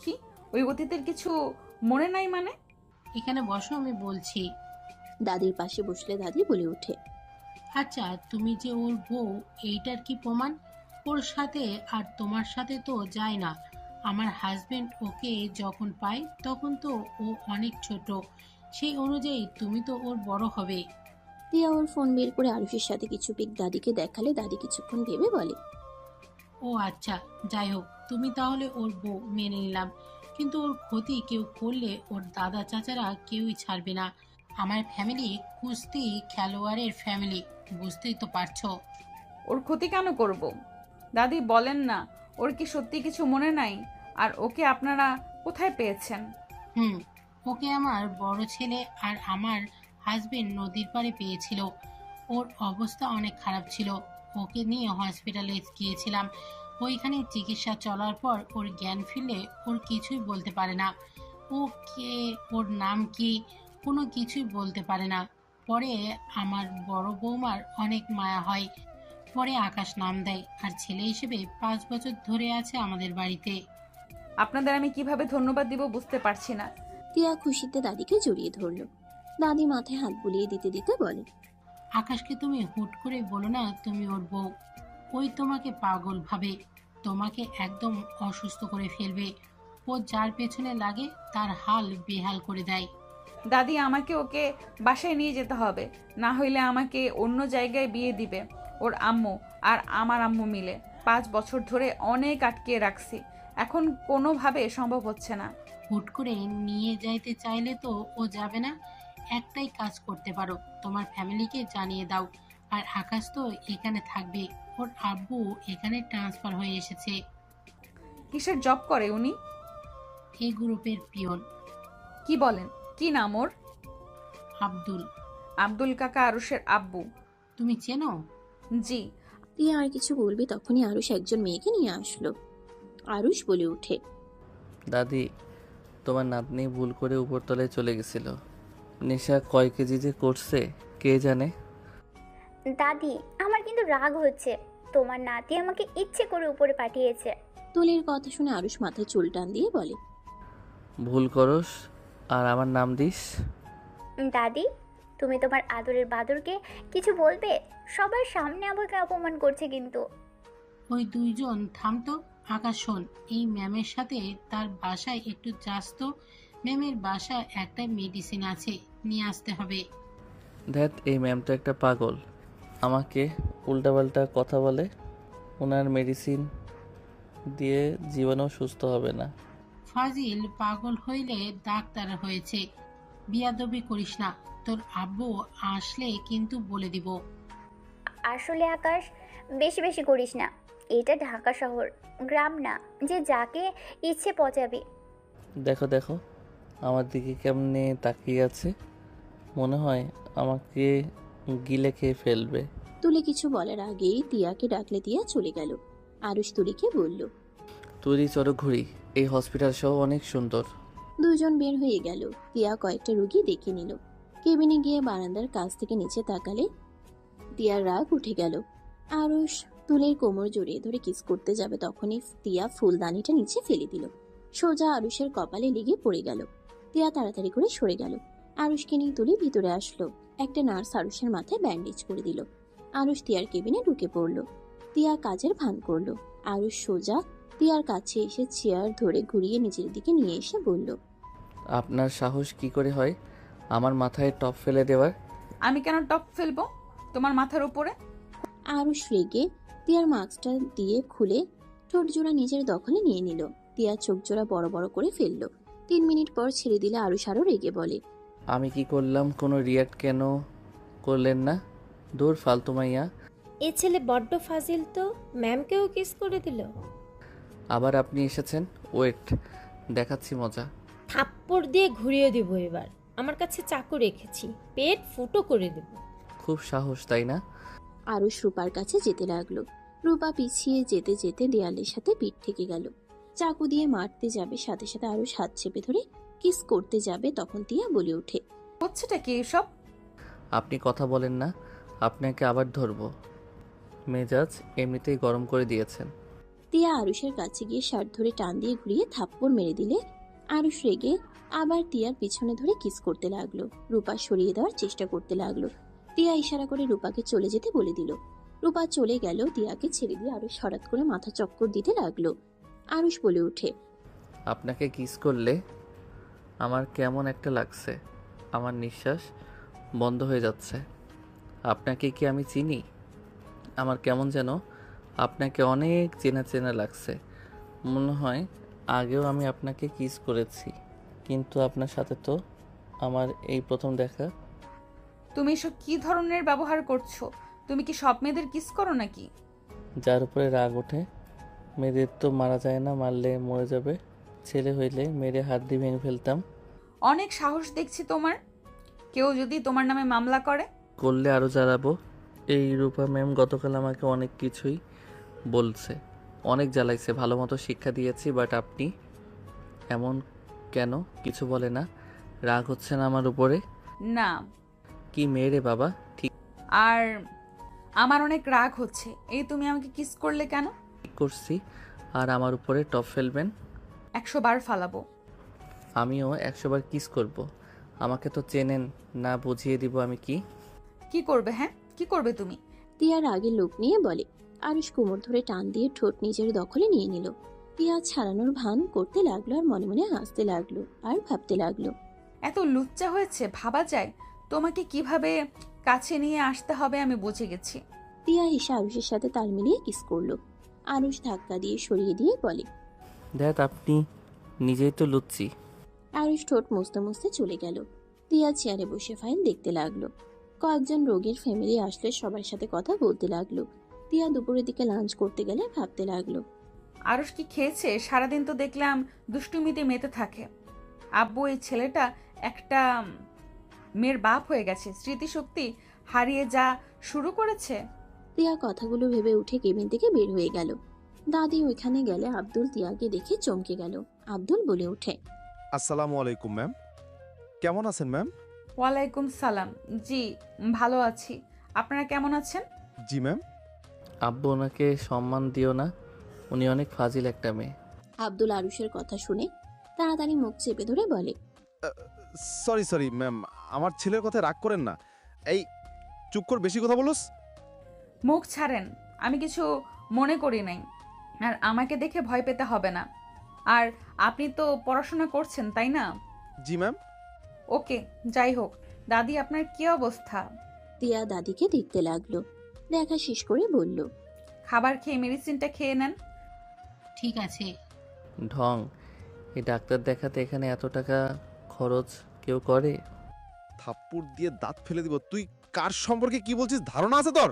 কি ওই অতীতের কিছু মনে নাই মানে? এখানে বসো, আমি বলছি। দাদির পাশে বসলে দাদি বলে ওঠে, আচ্ছা, তুমি যে ওর বউ, এইটার কি প্রমাণ? ওর সাথে আর তোমার সাথে তো যায় না। আমার হাজবেন্ড ওকে যখন পায় তখন তো ও অনেক ছোট, সেই অনুযায়ী তুমি তো ওর বড় হবে। তিয়া ওর ফোন বের করে আরুষের সাথে কিছু পিক দাদিকে দেখালে দাদি কিছুক্ষণ ভেবে বলে, ও আচ্ছা, যাই হোক, তুমি তাহলে ওর বউ, মেনে নিলাম। কিন্তু ওর ক্ষতি কেউ করলে ওর দাদা চাচারা কেউই ছাড়বে না। আমার ফ্যামিলি কুস্তি খেলোয়াড়ের ফ্যামিলি, বুঝতেই তো পারছো। ওর ক্ষতি কেন করব? দাদি বলেন না, ওর কি সত্যি কিছু মনে নাই? আর ওকে আপনারা কোথায় পেয়েছেন? ওকে আমার বড় ছেলে আর আমার হাজবেন্ড নদীর পাড়ে পেয়েছিল। ওর অবস্থা অনেক খারাপ ছিল, ওকে নিয়ে হসপিটালে গিয়েছিলাম। ওইখানে চিকিৎসা চলার পর ওর জ্ঞান ফিরলে ওর কিছুই বলতে পারে না। ও কে, ওর নাম কি, কোনো কিছুই বলতে পারে না। পরে আমার বড় বৌমার অনেক মায়া হয়, পরে আকাশ নাম দেয়, আর ছেলে হিসেবে 5 বছর ধরে আছে আমাদের বাড়িতে। আপনাদের আমি কিভাবে ধন্যবাদ দিব বুঝতে পারছি না। টিয়া খুশিতে দাদিকে জড়িয়ে ধরলো। দাদি মাথায় হাত বুলিয়ে দিতে দিতে বলে, আকাশকে তুমি হুট করে বলো না তুমি ওর বউ। ওই তোমাকে পাগল ভাবে, তোমাকে একদম অসুস্থ করে ফেলবে। ও যার পেছনে লাগে তার হাল বেহাল করে দেয়। দাদি, আমাকে ওকে বাসায় নিয়ে যেতে হবে, না হইলে আমাকে অন্য জায়গায় বিয়ে দিবে ওর আম্মু আর আমার আম্মু মিলে। 5 বছর ধরে অনেক আটকে রাখছি, এখন কোনোভাবে সম্ভব হচ্ছে না। হুট করে নিয়ে যাইতে চাইলে তো ও যাবে না। একটাই কাজ করতে পারো, তোমার ফ্যামিলিকে জানিয়ে দাও। আর আকাশ তো এখানে থাকবে, ওর আব্বু এখানে ট্রান্সফার হয়ে এসেছে। কিসের জব করে উনি? এই গ্রুপের পিয়ন। কি বলেন? কি নাম ওর? আব্দুল। আব্দুল কাকা আরুষের আব্বু? তুমি চেনো? জি। টিয়া আর কিছু বলবে তখনই আরুষ একজন মেয়েকে নিয়ে আসলো। আরুষ বলে ওঠে, দাদি, তোমার নাতনি ভুল করে উপরতলায় চলে গেছিল। নেশা কয় কেজি যে করছে কে জানে। দাদি, আমার কিন্তু রাগ হচ্ছে। তোমার নাতি আমাকে ইচ্ছে করে উপরে পাঠিয়েছে। তুলির কথা শুনে আরুষ মাথায় চুল টান দিয়ে বলে, ভুল করস আর আমার নাম দিস? দাদি, তুমি তোমার আদরের বাদরকে কিছু বলবে? সবার সামনে আমাকে অপমান করছে কিন্তু। ওই দুইজন থামতো। আকাশ শোন, এই ম্যামের সাথে তার বাসায় একটু যাস তো। ম্যামের বাসায় একটা মেডিসিন আছে, নিয়ে আসতে হবে। ধ্যাত, এই ম্যাম তো একটা পাগল, আমাকে উল্টাপাল্টা কথা বলে। ওনার মেডিসিন দিয়ে জীবনেও সুস্থ হবে না। ফাজিল পাগল হইলে ডাক্তার হয়েছে। বিয়াদবি করিস না, তোর আব্বু আসলে কিন্তু বলে দিব। আসলে আকাশ, বেশি বেশি করিস না। এটা ঢাকা শহর, গ্রাম না যে যাকে ইচ্ছে পচাবি। দেখো দেখো আমার দিকে কেমনে তাকিয়ে আছে, মনে হয় আমাকে গিলে খেয়ে ফেলবে। তুলি কিছু বলার আগেই টিয়াকে ডাকলে টিয়া চলে গেল। আরুষ তুলিকে বলল, তুই চলো ঘুরি, এই হসপিটাল সহ অনেক সুন্দর। দুজন বের হয়ে গেল। টিয়া কয়েকটা রোগী দেখে নিল। কেবিনে গিয়ে বারান্দার কাছ থেকে নিচে তাকালে টিয়ার রাগ উঠে গেল। আরুষ তুলির কোমর জড়িয়ে ধরে কিস করতে যাবে তখনই টিয়া ফুলদানিটা নিচে ফেলে দিল। সোজা আরুষের কপালে লেগে পড়ে গেল। টিয়া তাড়াতাড়ি করে সরে গেল। আরুষকে নিয়ে তুলি ভিতরে আসলো। একটা নার্স আরুষের মাথায় ব্যান্ডেজ করে দিল। আরুষ টিয়ার কেবিনে ঢুকে পড়ল। টিয়া কাজের ভান করলো। আরুষ সোজা টিয়ার কাছে এসে চেয়ার ধরে ঘুরিয়ে নিজের দিকে নিয়ে এসে বলল, আপনার সাহস কি করে হয় আমার মাথায় টপ ফেলে দেওয়ার? আমি কেন টপ ফেলবো তোমার মাথার উপরে? আরুষ রেগে টিয়ার মাস্কটা দিয়ে খুলে ঠোঁট জোড়া নিজের দখলে নিয়ে নিল। টিয়ার চোখ জোড়া বড় বড় করে ফেললো। 3 মিনিট পর ছেড়ে দিলে আরুষ আরো রেগে বলে, আমি কি করলাম? কোনো রিয়াক্ট কেন করলেন না? দূর ফালতু মাইয়া। এ ছেলে বড্ড ফাজিল তো, ম্যামকেও কিস করে দিল। আবার আপনি এসেছেন, ওয়েট দেখাচ্ছি মজা। থাপ্পড় দিয়ে ঘুরিয়ে দেব এবার। আমার কাছে চাকু রেখেছি, পেট ফুটো করে দেব। খুব সাহস, তাই না? আরুষ রূপার কাছে যেতে লাগলো। রূপা পিছিয়ে যেতে যেতে দেয়ালের সাথে পিঠ থেকে গেল। চাকু দিয়ে মারতে যাবে, সাথে সাথে আরুষ হাত চেপে ধরে কিস করতে যাবে, তখন টিয়া বলে ওঠে, হচ্ছেটা কি এসব? আপনি কথা বলেন না, আপনাকে আবার ধরবো। মেজাজ এমনিতেই গরম করে দিয়েছেন। তিয়া আরুষের কাছে গিয়ে শার্ট ধরে টান দিয়ে ঘুরিয়ে থাপ্পড় মেরে দিলে আরুষ রেগে আবার তিয়ার পিছনে ধরে কিস করতে লাগলো। রূপা সরিয়ে দেওয়ার চেষ্টা করতে লাগলো। তিয়া ইশারা করে রূপাকে চলে যেতে বলে দিল। রূপা চলে গেল। তিয়াকে ছেড়ে দিয়ে আরুষ হঠাৎ করে মাথা চক্কর দিতে লাগলো। আরুষ বলে ওঠে, আপনাকে কিস করলে আমার কেমন একটা লাগছে, আমার নিঃশ্বাস বন্ধ হয়ে যাচ্ছে। আপনাকে কি আমি চিনি? আমার কেমন যেন আপনাকে অনেক চেনা চেনা লাগছে। মনে হয় আগেও আমি আপনাকে কিস করেছি, কিন্তু আপনার সাথে তো আমার এই প্রথম দেখা। তুমি এসব কি ধরনের ব্যবহার করছো? তুমি কি সব মেয়েদের কিস করো নাকি? যার উপরে রাগ ওঠে, মেয়েদের তো মারা যায় না, মারলে মরে যাবে। ছেলে হইলে মেরে হাড্ডি ভেঙে ফেলতাম। অনেক সাহস দেখছি তোমার। কেউ যদি তোমার নামে মামলা করে? করলে আরও জ্বালাবো। এই রূপা ম্যাম গতকাল আমাকে অনেক কিছুই বলছে, অনেক জ্বালাইছে, ভালো মতো শিক্ষা দিয়েছি, বাট আপনি এমন কেন? কিছু বলে না? রাগ হচ্ছে না আমার উপরে? না। কি মেয়ে রে বাবা! ঠিক আর আমার অনেক রাগ হচ্ছে। এই তুমি আমাকে কিস করলে কেন? করছি। আর আমার উপরে টপ ফেলবেন? 100 বার ফালাবো। আমিও 100 বার কিস করব। আমাকে তো চেনেন না, বুঝিয়ে দিব আমি কি। কি করবে? হ্যাঁ, কি করবে তুমি? তিয়ার আগে লোক নিয়ে বলে। আরুষ কোমর ধরে টান দিয়ে ঠোঁট নিজের দখলে নিয়ে নিল। তিয়া ছাড়ানোর ভান করতে লাগলো আর মনে মনে হাসতে লাগলো আর ভাবতে লাগলো, এত লুচ্চা হয়েছে, ভাবা যায়? তোমাকে কিভাবে কাছে নিয়ে আসতে হবে আমি বুঝে গেছি। তিয়া এসে আরুষের সাথে তাল মিলিয়ে কিস করলো। আরুষ ধাক্কা দিয়ে সরিয়ে দিয়ে বলে, দেখ আপনি নিজেই তো লুচ্ছি। আরুষ ঠোঁট মুছতে মুছতে চলে গেল। তিয়া চেয়ারে বসে ফাইল দেখতে লাগলো। কয়েকজন রোগীর ফ্যামিলি আসলে সবার সাথে কথা বলতে লাগলো। তিয়া দুপুরের দিকে লাঞ্চ করতে গেলে ভাবতে লাগলো, আরুষ কি খেয়েছে? সারাদিন তো দেখলাম দুষ্টুমিতে মেতে থাকে। আব্বু, এই ছেলেটা একটা মেয়ের বাপ হয়ে গেছে, স্মৃতিশক্তি হারিয়ে যা শুরু করেছে। তিয়া কথাগুলো ভেবে উঠে কেবিন থেকে বের হয়ে গেল। দাদি ওইখানে গেলে আব্দুল তিয়াকে দেখে চমকে গেল। আব্দুল বলে ওঠে, আসসালামু আলাইকুম ম্যাম, কেমন আছেন ম্যাম? ওয়ালাইকুম সালাম। জি ভালো আছি, আপনারা কেমন আছেন? জি ম্যাম। আব্বু, ওনাকে সম্মান দিও না, উনি অনেক ফাজিল একটা মেয়ে। আব্দুল আরুষের কথা শুনে তাড়াতাড়ি মুখ চেপে ধরে বলে, সরি ম্যাম, আমার ছেলের কথায় রাগ করেন না। এই চুপ কর, বেশি কথা বলোস। মুখ ছাড়েন, আমি কিছু মনে করি নাই। আর আমাকে দেখে ভয় পেতে হবে না। আর আপনি তো পড়াশোনা করছেন, তাই না? জি ম্যাম। ওকে, যাই হোক, দাদি আপনার কি অবস্থা? তিয়া দাদিকে দেখতে লাগলো। দেখা শেষ করে বলল, খাবার খেয়ে মেডিসিনটা খেয়ে নেন। ঠিক আছে। ঢং, এই ডাক্তার দেখাতে এখানে এত টাকা খরচ কেউ করে? থাপ্পড় দিয়ে দাঁত ফেলে দিব। তুই কার সম্পর্কে কি বলছিস, ধারণা আছে তোর?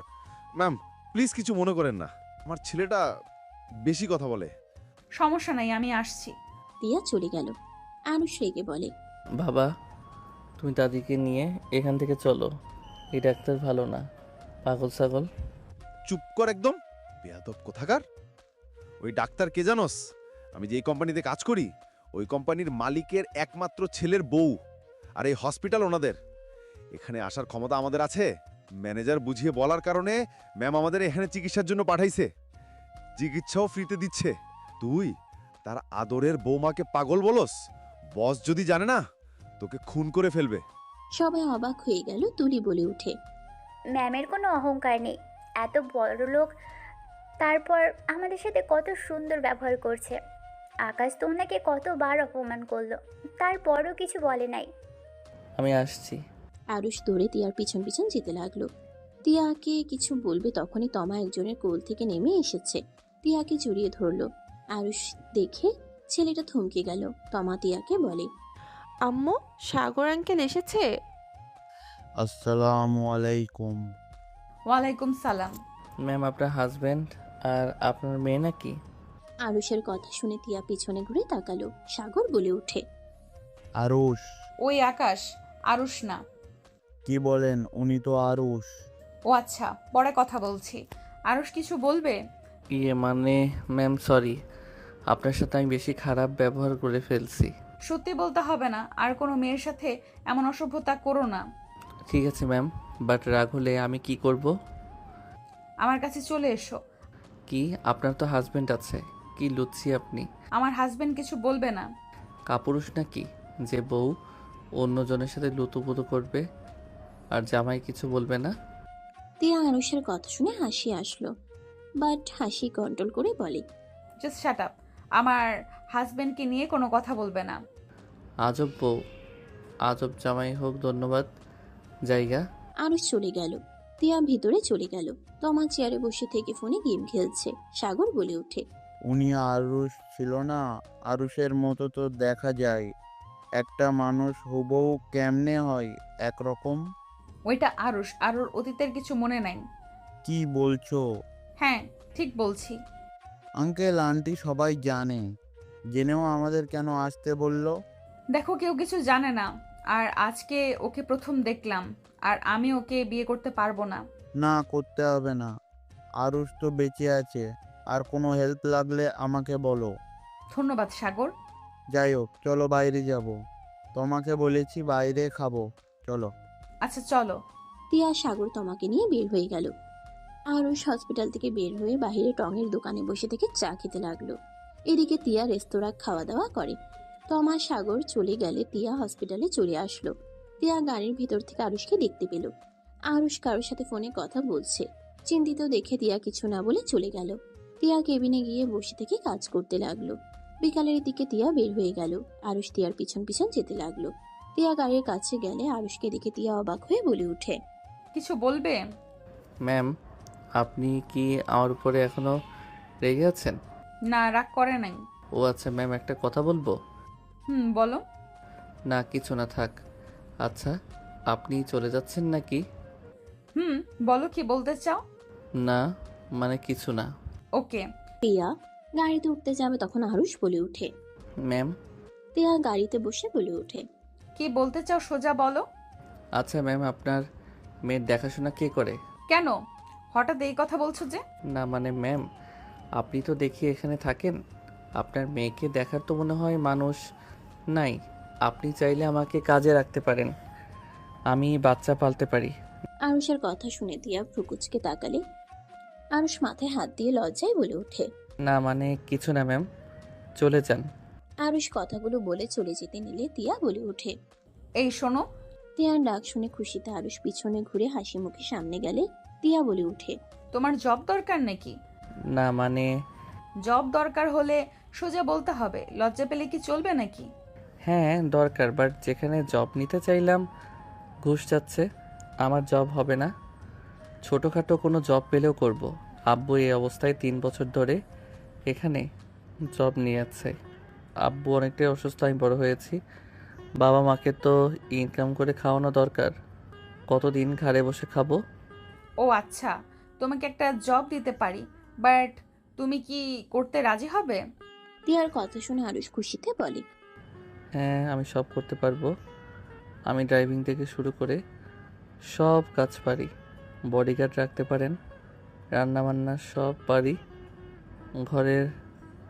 ম্যাম প্লিজ কিছু মনে করেন না, আমার ছেলেটা বেশি কথা বলে। সমস্যা নাই, আমি আসছি। তিয়া চলে গেল। আরুষ রেগে বলে, বাবা, তুমি দাদিকে নিয়ে এখান থেকে চলো, এই ডাক্তার ভালো না, পাগল ছাগল। চুপ কর একদম, বেয়াদব কোথাকার। ওই ডাক্তার কে জানোস? আমি যেই কোম্পানিতে কাজ করি ওই কোম্পানির মালিকের একমাত্র ছেলের বউ। আর এই হসপিটাল ওনাদের। এখানে আসার ক্ষমতা আমাদের আছে। ম্যানেজার বুঝিয়ে বলার কারণে ম্যাম আমাদের এখানে চিকিৎসার জন্য পাঠাইছে, চিকিৎসাও ফ্রিতে দিচ্ছে। তুই তার আদরের বৌমাকে পাগল বলস? বস যদি জানে না তোকে খুন করে ফেলবে। সবাই অবাক হয়ে গেল। তুলি বলে উঠে, ম্যামের কোনো অহংকার নেই, এত বড় লোক, তারপর আমাদের সাথে কত সুন্দর ব্যবহার করছে। আকাশ তো ওনাকে কতবার অপমান করলো, তারপরও কিছু বলে নাই। আমি আসছি। আরুষ দৌড়ে তিয়ার পিছন পিছন যেতে লাগলো। তিয়াকে কিছু বলবে তখনই তমা একজনের কোল থেকে নেমে এসেছে। তিয়াকে জড়িয়ে ধরলো। আরুষ দেখে ছেলেটা থমকে গেল। তমা তিয়াকে বলে, আম্মু, সাগর আঙ্কেল এসেছে। আসসালামু আলাইকুম। ওয়ালাইকুম সালাম। ম্যাম, আপনার হাজবেন্ড আর আপনার মেয়ে নাকি? আরুষের কথা শুনে তিয়া পিছনে ঘুরে তাকালো। সাগর বলে ওঠে, আরুষ। ওই আকাশ, আরুষ না। কি বলেন, উনি তো আরুষ। ও আচ্ছা, পরে কথা বলছি। আরুষ কিছু বলবে? মানে ম্যাম সরি, আপনার সাথে আমি বেশি খারাপ ব্যবহার করে ফেলছি। সত্যি বলতে হবে না, আর কোনো মেয়ের সাথে এমন অসভ্যতা করো না। ঠিক আছে ম্যাম, বাট রাগ হলে আমি কি করব? আমার কাছে চলে এসো। কি আপনার তো হাজবেন্ড আছে, কি লুচ্ছি আপনি? আমার হাজবেন্ড কিছু বলবে না। কাপুরুষ নাকি যে বউ অন্যজনের সাথে লুতুপুতু করবে আর জামাই কিছু বলবে না? তিয়া আরুষের কথা শুনে হাসি আসলো, বাট হাসি কন্ট্রোল করে বলে, জাস্ট শাট আপ। আমার হাজবেন্ডকে নিয়ে কোনো কথা বলবে না। আজব বউ, আজব জামাই হোক, ধন্যবাদ। জায়গা। আরুষ চলে গেল। তিয়া ভিতরে চলে গেল। তমা চেয়ারে বসে থেকে ফোনে গেম খেলছে। সাগর বলে ওঠে, উনি আরুষ ছিল না? আরুষের মতো তো দেখা যায়। একটা মানুষ হুবহু কেমনে হয় একরকম? ওইটা আরুষ, আর ওর অতীতের কিছু মনে নাই। কি বলছো? হ্যাঁ, ঠিক বলছি। আঙ্কেল আন্টি সবাই জানে, জেনেও আমাদের কেন আসতে বললো? দেখো, কেউ কিছু জানে না। আর আজকে ওকে প্রথম দেখলাম, আর আমি ওকে বিয়ে করতে পারবো না। না, করতে হবে না। আরুষ তো বেঁচে আছে। আর কোনো হেল্প লাগলে আমাকে বলো। ধন্যবাদ সাগর। যাই হোক, চলো বাইরে যাব। তোমাকে বলেছি বাইরে খাবো, চলো। আচ্ছা চলো। তিয়া সাগর তমাকে নিয়ে বের হয়ে গেল। আরুষ হসপিটাল থেকে বের হয়ে বাইরে টঙের দোকানে বসে থেকে চা খেতে লাগলো। এদিকে তিয়া রেস্তোরাঁ খাওয়া দাওয়া করে। তমা সাগর চলে গেলে তিয়া হসপিটালে চলে আসলো। তিয়া গাড়ির ভিতর থেকে আরুষকে দেখতে পেল। আরুষ কারোর সাথে ফোনে কথা বলছে। চিন্তিত দেখে তিয়া কিছু না বলে চলে গেল। তিয়া কেবিনে গিয়ে বসে থেকে কাজ করতে লাগলো। বিকালের দিকে তিয়া বের হয়ে গেল। আরুষ তিয়ার পিছন পিছন যেতে লাগলো। তিয়া গাড়ির কাছে গেলে আরুষকে দেখে তিয়া অবাক হয়ে বলে ওঠে, কিছু বলবে? ম্যাম, আপনি কি আমার উপরে এখনো রেগে আছেন? না, রাগ করে নাই। ও আচ্ছা ম্যাম, একটা কথা বলবো? বলো। না কিছু না, থাক। আচ্ছা, আপনি চলে যাচ্ছেন নাকি? বলো, কি বলতে চাও? না মানে কিছু না। ওকে। তিয়া গাড়িতে উঠতে যাবে তখন আরুষ বলে ওঠে, ম্যাম। তিয়া গাড়িতে বসে বলে ওঠে, কি বলতে চাও সোজা বলো। আচ্ছা ম্যাম, আপনার মেয়ের দেখাশোনা কে করে? কেন হঠাৎ এই কথা বলছো যে? না মানে ম্যাম, আপনি তো দেখি এখানে থাকেন, আপনার মেয়েকে দেখার তো মনে হয় মানুষ নাই। আপনি চাইলে আমাকে কাজে রাখতে পারেন, আমি বাচ্চা পালতে পারি। আরুষের কথা শুনে তিয়া ভ্রুকুচকে তাকালে। আরুষ মাথায় হাত দিয়ে লজ্জায় বলে ওঠে, না মানে কিছু না ম্যাম, চলে যান। আরুষ কথাগুলো বলে চলে যেতে নিলে তিয়া বলে ওঠে, এই শোনো। তিয়ার ডাক শুনে খুশিতে আরুষ পিছনে ঘুরে হাসি মুখে সামনে গেলে তিয়া বলে ওঠে, তোমার জব দরকার নাকি? না মানে। জব দরকার হলে সোজা বলতে হবে, লজ্জা পেলে কি চলবে নাকি? হ্যাঁ দরকার, বাট যেখানে জব নিতে চাইলাম ঘুষ যাচ্ছে, আমার জব হবে না। ছোটোখাটো কোনো জব পেলেও করব। আব্বু এই অবস্থায় 3 বছর ধরে এখানে জব নিয়েছে। আব্বু অনেকটাই অসুস্থ, আমি বড় হয়েছি, বাবা মাকে তো ইনকাম করে খাওয়ানো দরকার, কতদিন ঘরে বসে খাবো? ও আচ্ছা, তোমাকে একটা জব দিতে পারি, বাট তুমি কি করতে রাজি হবে? তিয়ার কথা শুনে আরুষ খুশিতে বলে, হ্যাঁ আমি সব করতে পারবো। আমি ড্রাইভিং থেকে শুরু করে সব কাজ পারি, বডিগার্ড রাখতে পারেন, রান্না বান্না সব পারি। ঘরের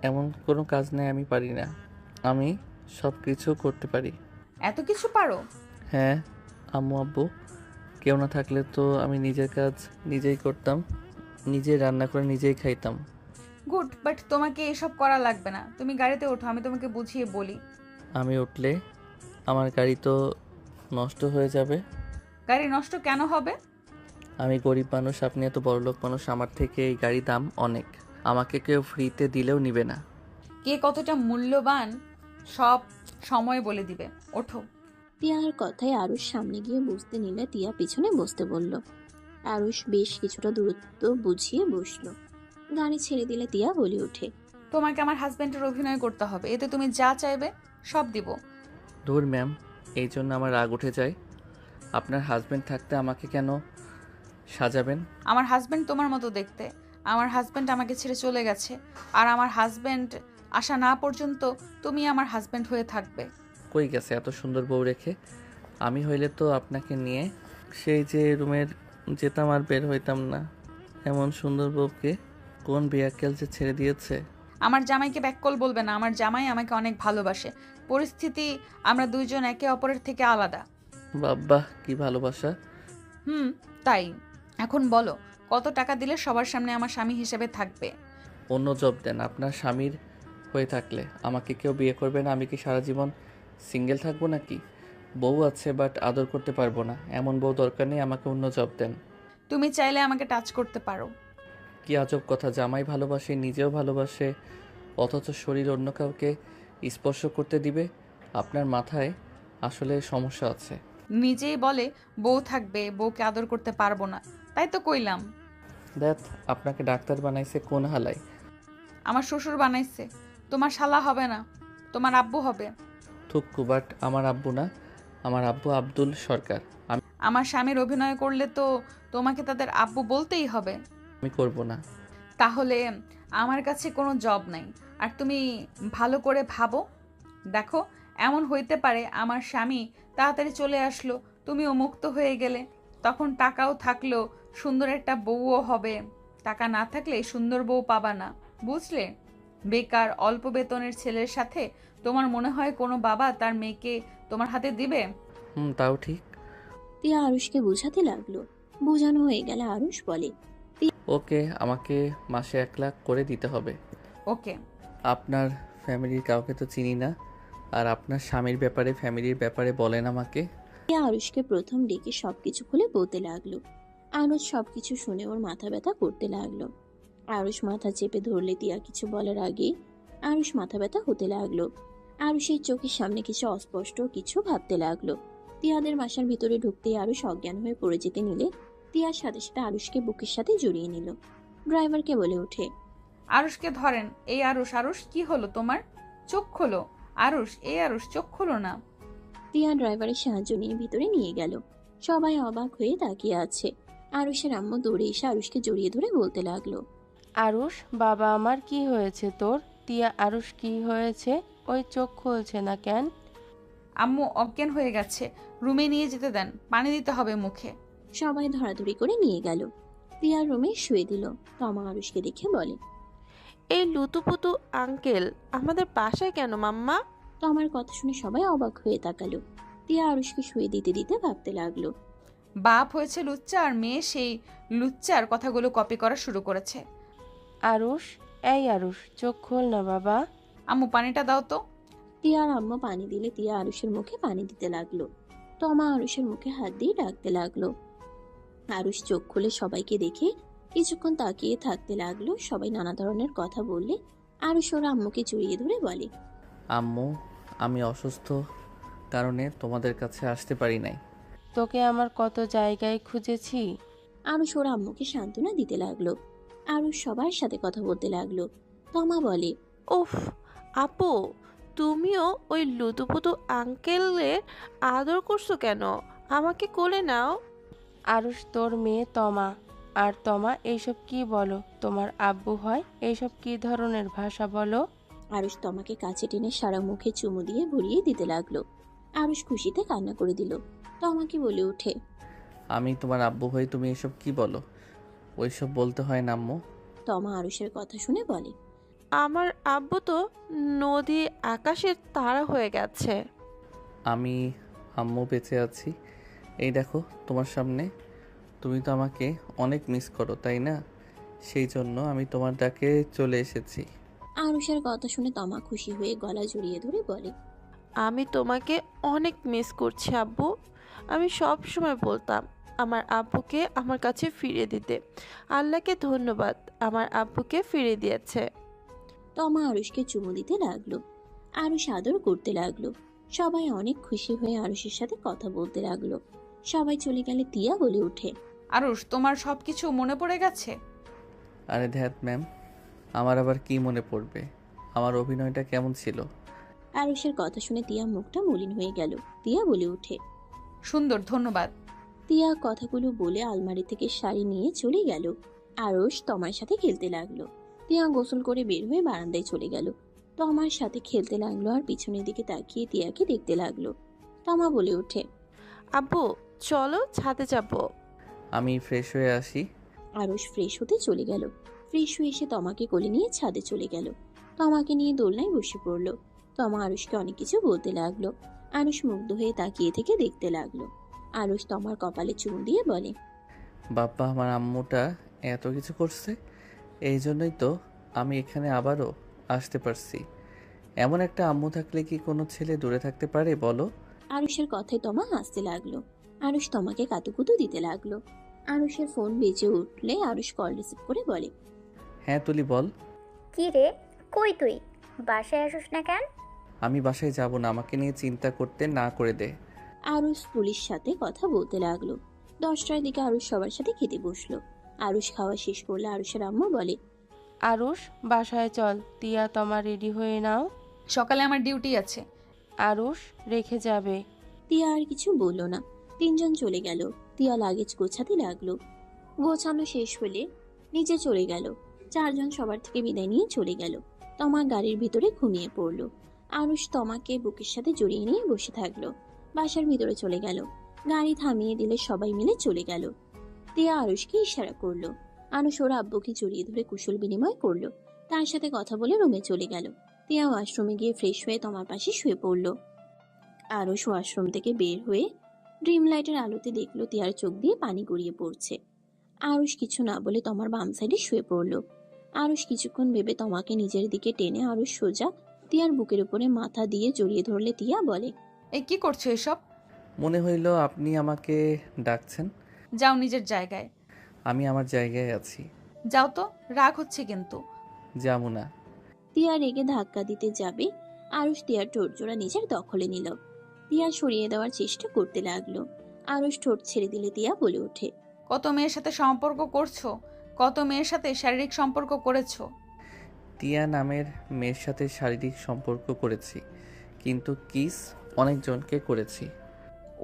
এমন কোনো কাজ নেই আমি পারি না, আমি সব কিছু করতে পারি। এত কিছু পারো? হ্যাঁ, আম্মু আব্বু কেউ না থাকলে তো আমি নিজের কাজ নিজেই করতাম, নিজেই রান্না করে নিজেই খাইতাম। গুড, বাট তোমাকে এসব করা লাগবে না। তুমি গাড়িতে ওঠো, আমি তোমাকে বুঝিয়ে বলি। আমি উঠলে আমার গাড়ি তো নষ্ট হয়ে যাবে। গাড়ি নষ্ট কেন হবে? আমি গরিব মানুষ, আপনি এত বড়লোক মানুষ, আমার থেকে এই গাড়ির দাম অনেক, আমাকে কেউ ফ্রিতে দিলেও নিবে না। কে কতটা মূল্যবান সব সময় বলে দিবে। ওঠো। তিয়ার কথায় আরুষ সামনে গিয়ে বসতে নিলে তিয়া পিছনে বসতে বলল। আরুষ বেশ কিছুটা দূরত্ব বুঝিয়ে বসলো। গাড়ি ছেড়ে দিলে তিয়া বলে ওঠে, তোমাকে আমার হাজবেন্ডের অভিনয় করতে হবে, এতে তুমি যা চাইবে সব দিব। দূর ম্যাম, এই জন্য আমার রাগ উঠে যায়। আপনার হাজবেন্ড থাকতে আমাকে কেন সাজাবেন? আমার হাজবেন্ড তোমার মতো দেখতে। আমার হাজবেন্ড আমাকে ছেড়ে চলে গেছে, আর আমার হাজবেন্ড আসা না পর্যন্ত তুমি আমার হাজবেন্ড হয়ে থাকবে। কই গেছে এত সুন্দর বউ রেখে? আমি হইলে তো আপনাকে নিয়ে সেই যে রুমের যেতাম আর বের হইতাম না। এমন সুন্দর বউকে কোন বিয়াক্কেল যে ছেড়ে দিয়েছে। আমার জামাইকে ব্যাককল বলবে না, আমার জামাই আমাকে অনেক ভালোবাসে। পরিস্থিতি আমরা দুইজন একে অপরের থেকে আলাদা। বাবা কি ভালোবাসা। তাই। এখন বলো, কত টাকা দিলে সবার সামনে আমার স্বামী হিসেবে থাকবে? অন্য জব দেন। আপনার স্বামীর হয়ে থাকলে আমাকে কেউ বিয়ে করবে না? আমি কি সারা জীবন সিঙ্গেল থাকবো নাকি? বউ আছে বাট আদর করতে পারবো না, এমন বউ দরকার নেই। আমাকে অন্য জব দেন। তুমি চাইলে আমাকে টাচ করতে পারো। কি আজব কথা, জামাই ভালোবাসে, নিজেও ভালোবাসে, অথচ শরীর অন্য কাউকে স্পর্শ করতে দিবে? আপনার মাথায় আসলে সমস্যা আছে। নিজেই বলে বউ থাকবে, বউকে আদর করতে পারবো না, তাই তো কইলাম। দেখ, আপনাকে ডাক্তার বানাইছে কোন হালায়? আমার শ্বশুর বানাইছে। তোমার শালা হবে না, তোমার আব্বু হবে। থুক্কু, বাট আমার আব্বু না, আমার আব্বু আব্দুল সরকার। আমার স্বামীর অভিনয় করলে তো তোমাকে তাদের আব্বু বলতেই হবে। আমি করব না। তাহলে আমার কাছে কোনো জব নাই। আর তুমি ভালো করে ভাবো, দেখো এমন হইতে পারে আমার স্বামী তাড়াতাড়ি চলে আসলো, তুমিও মুক্ত হয়ে গেলে, তখন টাকাও থাকলো, সুন্দর একটা বউও হবে। টাকা না থাকলে সুন্দর বউ পাবা না, বুঝলে? বেকার অল্প বেতনের ছেলের সাথে তোমার মনে হয় কোনো বাবা তার মেয়েকে তোমার হাতে দিবে? তাও ঠিক। তিয়া আরুষকে বোঝাতে লাগলো। বোঝানো হয়ে গেলে আরুষ বলে, ওকে, আমাকে মাসে 1 লাখ করে দিতে হবে। ওকে। আপনার ফ্যামিলির কাউকে তো চিনি না, আর আপনার স্বামীর ব্যাপারে, ফ্যামিলির ব্যাপারে বলেন আমাকে। তিয়া আরুষকে প্রথম ডেকে সবকিছু খুলে বলতে লাগলো। আরুষ সবকিছু শুনে ওর মাথা ব্যথা করতে লাগলো। আরুষ মাথা চেপে ধরলে তিয়া কিছু বলার আগে আরুষ মাথা ব্যথা হতে লাগলো। আরুষের চোখের সামনে কিছু অস্পষ্ট কিছু ভাবতে লাগলো। তিয়াদের বাসার ভিতরে ঢুকতেই আরুষ অজ্ঞান হয়ে পড়ে যেতে নিলে তিয়ার সাথে সাথে আরুষকে বুকের সাথে জড়িয়ে নিল। ড্রাইভারকে বলে ওঠে, আরুষকে ধরেন। এই আরুষ, আরুষ কি হলো তোমার? চোখ খোলো আরুষ, এই আরুষ চোখ খোলো না। তিয়া ড্রাইভারের সাহায্য নিয়ে ভিতরে নিয়ে গেল। সবাই অবাক হয়ে তাকিয়ে আছে। আরুষের আম্মু দৌড়ে এসে আরুষকে জড়িয়ে ধরে বলতে লাগলো, আরুষ, বাবা আমার, কি হয়েছে তোর? তিয়া, আরুষ কি হয়েছে? ওই চোখ খুলছে না কেন? আম্মু অজ্ঞান হয়ে গেছে, রুমে নিয়ে যেতে দেন, পানি দিতে হবে মুখে। সবাই ধরাধরি করে নিয়ে গেল। তিয়া রুমে শুয়ে দিল। তমা আরুষকে দেখে বলে, এই লুতুপুতু আঙ্কেল আমাদের বাসায় কেন মাম্মা? তমার কথা শুনে সবাই অবাক হয়ে তাকালো। তিয়া আরুষকে শুয়ে দিতে দিতে ভাবতে লাগলো, বাপ হয়েছে লুচ্চা আর মেয়ে সেই লুচ্চার কথাগুলো কপি করা শুরু করেছে। আরুষ, এই আরুষ, চোখ খোল না বাবা। আম্মু পানিটা দাও তো। তিয়ার আম্মু পানি দিলে তিয়া আরুষের মুখে পানি দিতে লাগলো। তমা আরুষের মুখে হাত দিয়ে ডাকতে লাগলো। আরুষ চোখ খুলে সবাইকে দেখে কিছুক্ষণ তাকিয়ে থাকতে লাগলো। সবাই নানা ধরনের কথা বললে আরুষ ওর আম্মুকে জড়িয়ে ধরে বলে, আম্মু, আমি অসুস্থ কারণে তোমাদের কাছে আসতে পারি নাই। তোকে আমার কত জায়গায় খুঁজেছি। আরুষ ওর আম্মুকে সান্ত্বনা দিতে লাগলো। আরুষ সবার সাথে কথা বলতে লাগলো। তমা বলে, উফ আপু, তুমিও ওই লুতুপুতু আঙ্কেলের আদর করছো কেন? আমাকে কোলে নাও। আরুষ, তোর মেয়ে তমা। আর তমা, এইসব কি বলো? তোমার আব্বু হয়? এইসব কি ধরনের ভাষা বলো? আরুষ তমাকে কাছে টেনে সারা মুখে চুমু দিয়ে ভরিয়ে দিতে লাগলো। আরুষ খুশিতে কান্না করে দিল। তমাকে বলে ওঠে, আমি তোমার আব্বু হই, তুমি এসব কি বলো? ওইসব বলতে হয় না আম্মু। তমা আরুষের কথা শুনে বলে, আমার আব্বু তো নদী আকাশের তারা হয়ে গেছে। আমি আম্মু বেঁচে আছি, এই দেখো তোমার সামনে। তুমি তো আমাকে অনেক মিস করো, তাই না? সেই জন্য আমি তোমার ডাকে চলে এসেছি। আরুষের কথা শুনে তমা খুশি হয়ে গলা জড়িয়ে ধরে বলে, আমি তোমাকে অনেক মিস করছি আব্বু। আমি সব সময় বলতাম আমার আব্বুকে আমার কাছে ফিরিয়ে দিতে। আল্লাহকে ধন্যবাদ, আমার আব্বুকে ফিরিয়ে দিয়েছে। তমা আরুষকে চুমু দিতে লাগলো। আরুষ আদর করতে লাগলো। সবাই অনেক খুশি হয়ে আরুষের সাথে কথা বলতে লাগলো। সবাই চলে গেলে তিয়া বলে ওঠে, আরুষ, তোমার সবকিছু মনে পড়ে গেছে? আরে ধ্যাত ম্যাম, আমার আবার কি মনে পড়বে? আমার অভিনয়টা কেমন ছিল? আরুষের কথা শুনে তিয়া মুখটা মলিন হয়ে গেল। তিয়া বলে ওঠে, সুন্দর, ধন্যবাদ। তিয়া কথাগুলো বলে আলমারি থেকে শাড়ি নিয়ে চলে গেল। আরুষ তমার সাথে খেলতে লাগলো। তিয়া গোসল করে বের হয়ে বারান্দায় চলে গেল। তমার সাথে খেলতে লাগলো আর পিছনের দিকে তাকিয়ে তিয়াকে দেখতে লাগলো। তমা বলে ওঠে, আব্বু চলো ছাদে যাব। আমি ফ্রেশ হয়ে আসি। আরুষ ফ্রেশ হতে চলে গেল। ফ্রেশ হয়ে এসে তমাকে কোলে নিয়ে ছাদে চলে গেল। তমাকে নিয়ে দোলনায় বসে পড়লো। তমা আরুষকে অনেক কিছু বলতে লাগলো। আরুষ মুগ্ধ হয়ে তাকিয়ে থেকে দেখতে লাগলো। আরুষ তমার কপালে চুমু দিয়ে বলে, বাপ্পা, আমার আম্মুটা এত কিছু করছে, এই জন্যই তো আমি এখানে আবারও আসতে পারছি। এমন একটা আম্মু থাকলে কি কোনো ছেলে দূরে থাকতে পারে বলো? আরুষের কথায় তমা হাসতে লাগলো। আরুষ তমাকে কাতুকুতু দিতে লাগলো। আরুষের ফোন বেজে উঠলে আরুষ কল রিসিভ করে বলে, হ্যাঁ তুলি বল। কি রে, কই তুই? বাসায় আসিস না কেন? আমি বাসায় যাব না, আমাকে নিয়ে চিন্তা করতে না করে দে। আরুষ তুলির সাথে কথা বলতে লাগলো। 10টার দিকে আরুষ সবার সাথে খেতে বসলো। আরুষ খাওয়া শেষ করলে আরুষের আম্মু বলে, আরুষ বাসায় চল, তিয়া তোমা রেডি হয়ে নাও। সকালে আমার ডিউটি আছে। আরুষ রেখে যাবে। তিয়া আর কিছু বললো না। 3জন চলে গেল। তিয়া লাগেজ গোছাতে লাগলো। গোছানো শেষ হলে নিচে চলে গেল। 4জন সবার থেকে বিদায় নিয়ে চলে গেল। তমা গাড়ির ভিতরে ঘুমিয়ে পড়লো। আরুষ তমাকে বুকের সাথে জড়িয়ে নিয়ে বসে থাকলো। বাসার ভিতরে চলে গেল। গাড়ি থামিয়ে দিলে সবাই মিলে চলে গেল। তিয়া আরুষকে ইশারা করলো। আরুষ ওর আব্বুকে জড়িয়ে ধরে কুশল বিনিময় করলো। তার সাথে কথা বলে রুমে চলে গেল। তিয়া ওয়াশরুমে গিয়ে ফ্রেশ হয়ে তমার পাশে শুয়ে পড়লো। আরুষ ওয়াশরুম থেকে বের হয়ে ড্রিম লাইটের আলোতে দেখলো তিয়ার চোখ দিয়ে পানি গড়িয়ে পড়ছে। আরুষ কিছু না বলে তমার বাম সাইডে শুয়ে পড়লো। আরুষ কিছুক্ষণ ভেবে তমাকে নিজের দিকে টেনে আরুষ সোজা তিয়ার বুকের উপরে মাথা দিয়ে জড়িয়ে ধরলে তিয়া বলে, এই কি করছো এসব? মনে হইল আপনি আমাকে ডাকছেন। যাও নিজের জায়গায়। আমি আমার জায়গায় আছি। যাও তো, রাগ হচ্ছে কিন্তু। যাবো না। তিয়া রেগে ধাক্কা দিতে যাবে। আরুষ তিয়ার ঠোঁটজোড়া নিজের দখলে নিল। তিয়া সরিয়ে দেওয়ার চেষ্টা করতে লাগলো। আরুষ ঠোঁট ছেড়ে দিলে তিয়া বলে ওঠে, কত মেয়ের সাথে সম্পর্ক করছো, কত মেয়ের সাথে শারীরিক সম্পর্ক করেছো। টিয়া নামের মেয়ের সাথে শারীরিক সম্পর্ক করেছি, কিন্তু কিস অনেকজনকে করেছি।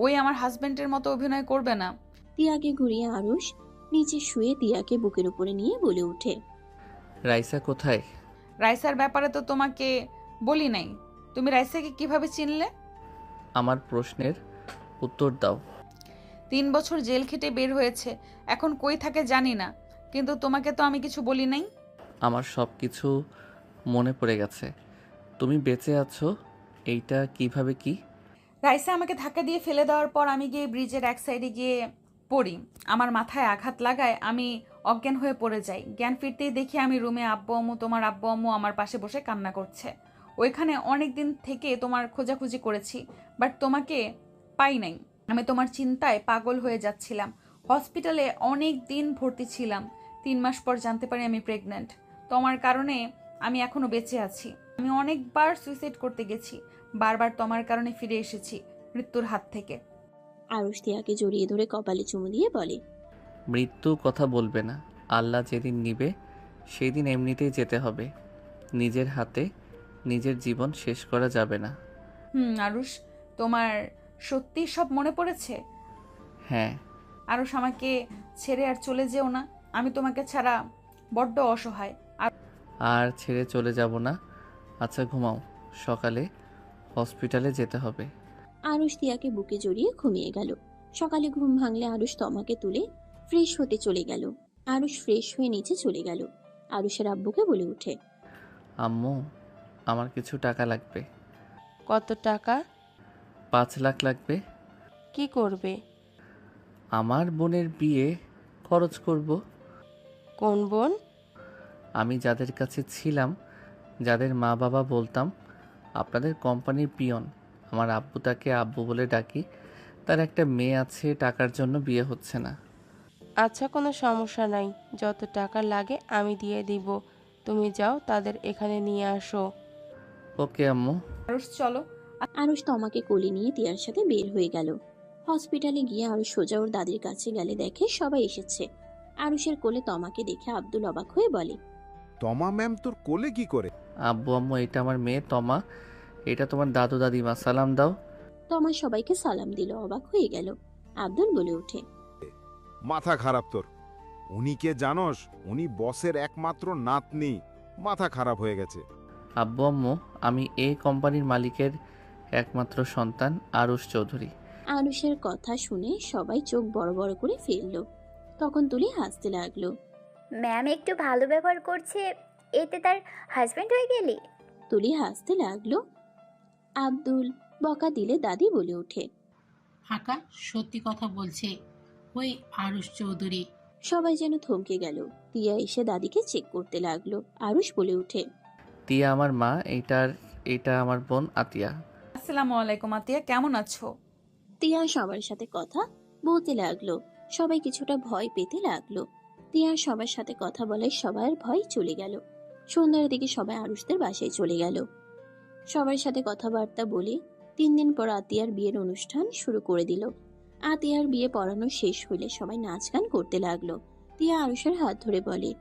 ওই আমার হাজবেন্ডের মতো অভিনয় করবে না। তিয়াকে ঘুরিয়ে আরুষ নিচে শুয়ে তিয়াকে বুকের উপরে নিয়ে বলে ওঠে, রাইসা কোথায়? রাইসার ব্যাপারে তো তোমাকে বলি নাই। তুমি রাইসাকে কিভাবে চিনলে? আমার প্রশ্নের উত্তর দাও। 3 বছর জেল খেটে বের হয়েছে, এখন কই থাকে জানি না, কিন্তু তোমাকে তো আমি কিছু বলি নাই। আমার সব কিছু মনে পড়ে গেছে। তুমি বেঁচে আছো এইটা কিভাবে কি? রাইসা আমাকে ধাক্কা দিয়ে ফেলে দেওয়ার পর আমি গিয়ে ব্রিজের এক সাইডে গিয়ে পড়ি। আমার মাথায় আঘাত লাগায় আমি অজ্ঞান হয়ে পড়ে যাই। জ্ঞান ফিরতেই দেখি আমি রুমে আব্বু আম্মু, তোমার আব্বু আম্মু আমার পাশে বসে কান্না করছে। ওইখানে অনেক দিন থেকে তোমার খোঁজাখুঁজি করেছি, বাট তোমাকে পাই নাই। আমি তোমার চিন্তায় পাগল হয়ে যাচ্ছিলাম। হসপিটালে অনেক দিন ভর্তি ছিলাম। 3 মাস পর জানতে পারি আমি প্রেগন্যান্ট। তোমার কারণে আমি এখনো বেঁচে আছি। আমি অনেকবার সুইসাইড করতে গেছি, বারবার তোমার কারণে ফিরে এসেছি মৃত্যুর হাত থেকে। আরুষ তিয়াকে জড়িয়ে ধরে কপালে চুমু দিয়ে বলে, মৃত্যু কথা বলবে না। আল্লাহ যেদিন নিবে সেই দিন এমনিতেই যেতে হবে। নিজের হাতে নিজের জীবন শেষ করা যাবে না। আরুষ, তোমার সত্যি সব মনে পড়েছে? হ্যাঁ। আরুষ, আমাকে ছেড়ে আর চলে যেও না। আমি তোমাকে ছাড়া বড্ড অসহায়। আর ছেড়ে চলে যাব না। আচ্ছা ঘুমাও, সকালে হসপিটালে যেতে হবে। আরুষ তিয়াকে বুকে জড়িয়ে ঘুমিয়ে গেল। সকালে ঘুম ভাঙলে আরুষ তমাকে তুলে ফ্রেশ হতে চলে গেল। আরুষ ফ্রেশ হয়ে নিচে চলে গেল। আরুষের আব্বুকে বলে ওঠে, আম্মু, আমার কিছু টাকা লাগবে। কত টাকা? 5 লাখ লাগবে। কি করবে? আমার বোনের বিয়ে খরচ করব। কোন বোন? আমি যাদের কাছে ছিলাম, যাদের মা বাবা বলতাম, আপনাদের কোম্পানির পিয়ন। আমার আব্বু তাকে আব্বু বলে ডাকি। তার একটা মেয়ে আছে, টাকার জন্য বিয়ে হচ্ছে না। আচ্ছা, কোনো সমস্যা নাই, যত টাকা লাগে আমি দিয়ে দিব। তুমি যাও, তাদের এখানে নিয়ে আসো। ওকে আম্মু। আরুষ চলো। আরুষ তমাকে কোলে নিয়ে তিয়ার সাথে বের হয়ে গেল। হসপিটালে গিয়ে আরুষ সোজা ওর দাদির কাছে গেলে দেখে সবাই এসেছে। আরুষের কোলে তমাকে দেখে আব্দুল অবাক হয়ে বলে, তমা ম্যাম তোর কোলে কি করে? আব্বু আম্মু, এটা আমার মেয়ে তমা, এটা তোমার দাদু দাদিমা, সালাম দাও। তমা সবাইকে সালাম দিল। অবাক হয়ে গেল। আব্দুল বলে ওঠে, মাথা খারাপ তোর। উনি কে জানোস? উনি বসের একমাত্র নাতনি। মাথা খারাপ হয়ে গেছে। আব্বু আম্মু, আমি এই কোম্পানির মালিকের একমাত্র সন্তান আরুষ চৌধুরী। আরুষের কথা শুনে সবাই চোখ বড় বড় করে ফেলল। তখন তুলি হাসতে লাগলো। ম্যাম একটু ভালো ব্যবহার করছে, এতে তার হাজবেন্ড হয়ে গেলি? তুলি হাসতে লাগলো। আব্দুল বকা দিলে দাদি বলে ওঠে, আকাশ সত্যি কথা বলছে। ওই আরুষ চৌধুরী সবাই যেন থমকে গেল। তিয়া এসে দাদিকে চেক করতে লাগলো। আরুষ বলে উঠে, তিয়া আমার মা, এটা আমার বোন আতিয়া। আসসালামু আলাইকুম আতিয়া, কেমন আছো? তিয়া সবার সাথে কথা বলতে লাগলো। সবাই কিছুটা ভয় পেতে লাগলো। তিয়া সবার সাথে কথা বলে সবার ভয় চলে গেল। সন্ধ্যার দিকে সবাই আরুষদের বাসায় চলে গেল। সবার সাথে কথাবার্তা বলে 3 দিন পর আতিয়ার বিয়ের অনুষ্ঠান শুরু করে দিল। আতিয়ার বিয়ে পড়ানো শেষ হইলে সবাই নাচ গান করতে লাগলো। তিয়া আরুষের হাত ধরে বলে,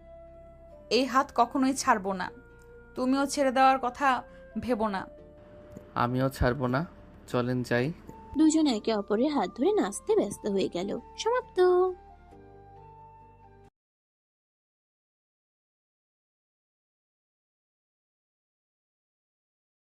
এই হাত কখনোই ছাড়বো না, তুমিও ছেড়ে দেওয়ার কথা ভেবো না। আমিও ছাড়বো না, চলেন যাই। দুজন একে অপরের হাত ধরে নাচতে ব্যস্ত হয়ে গেল। সমাপ্ত।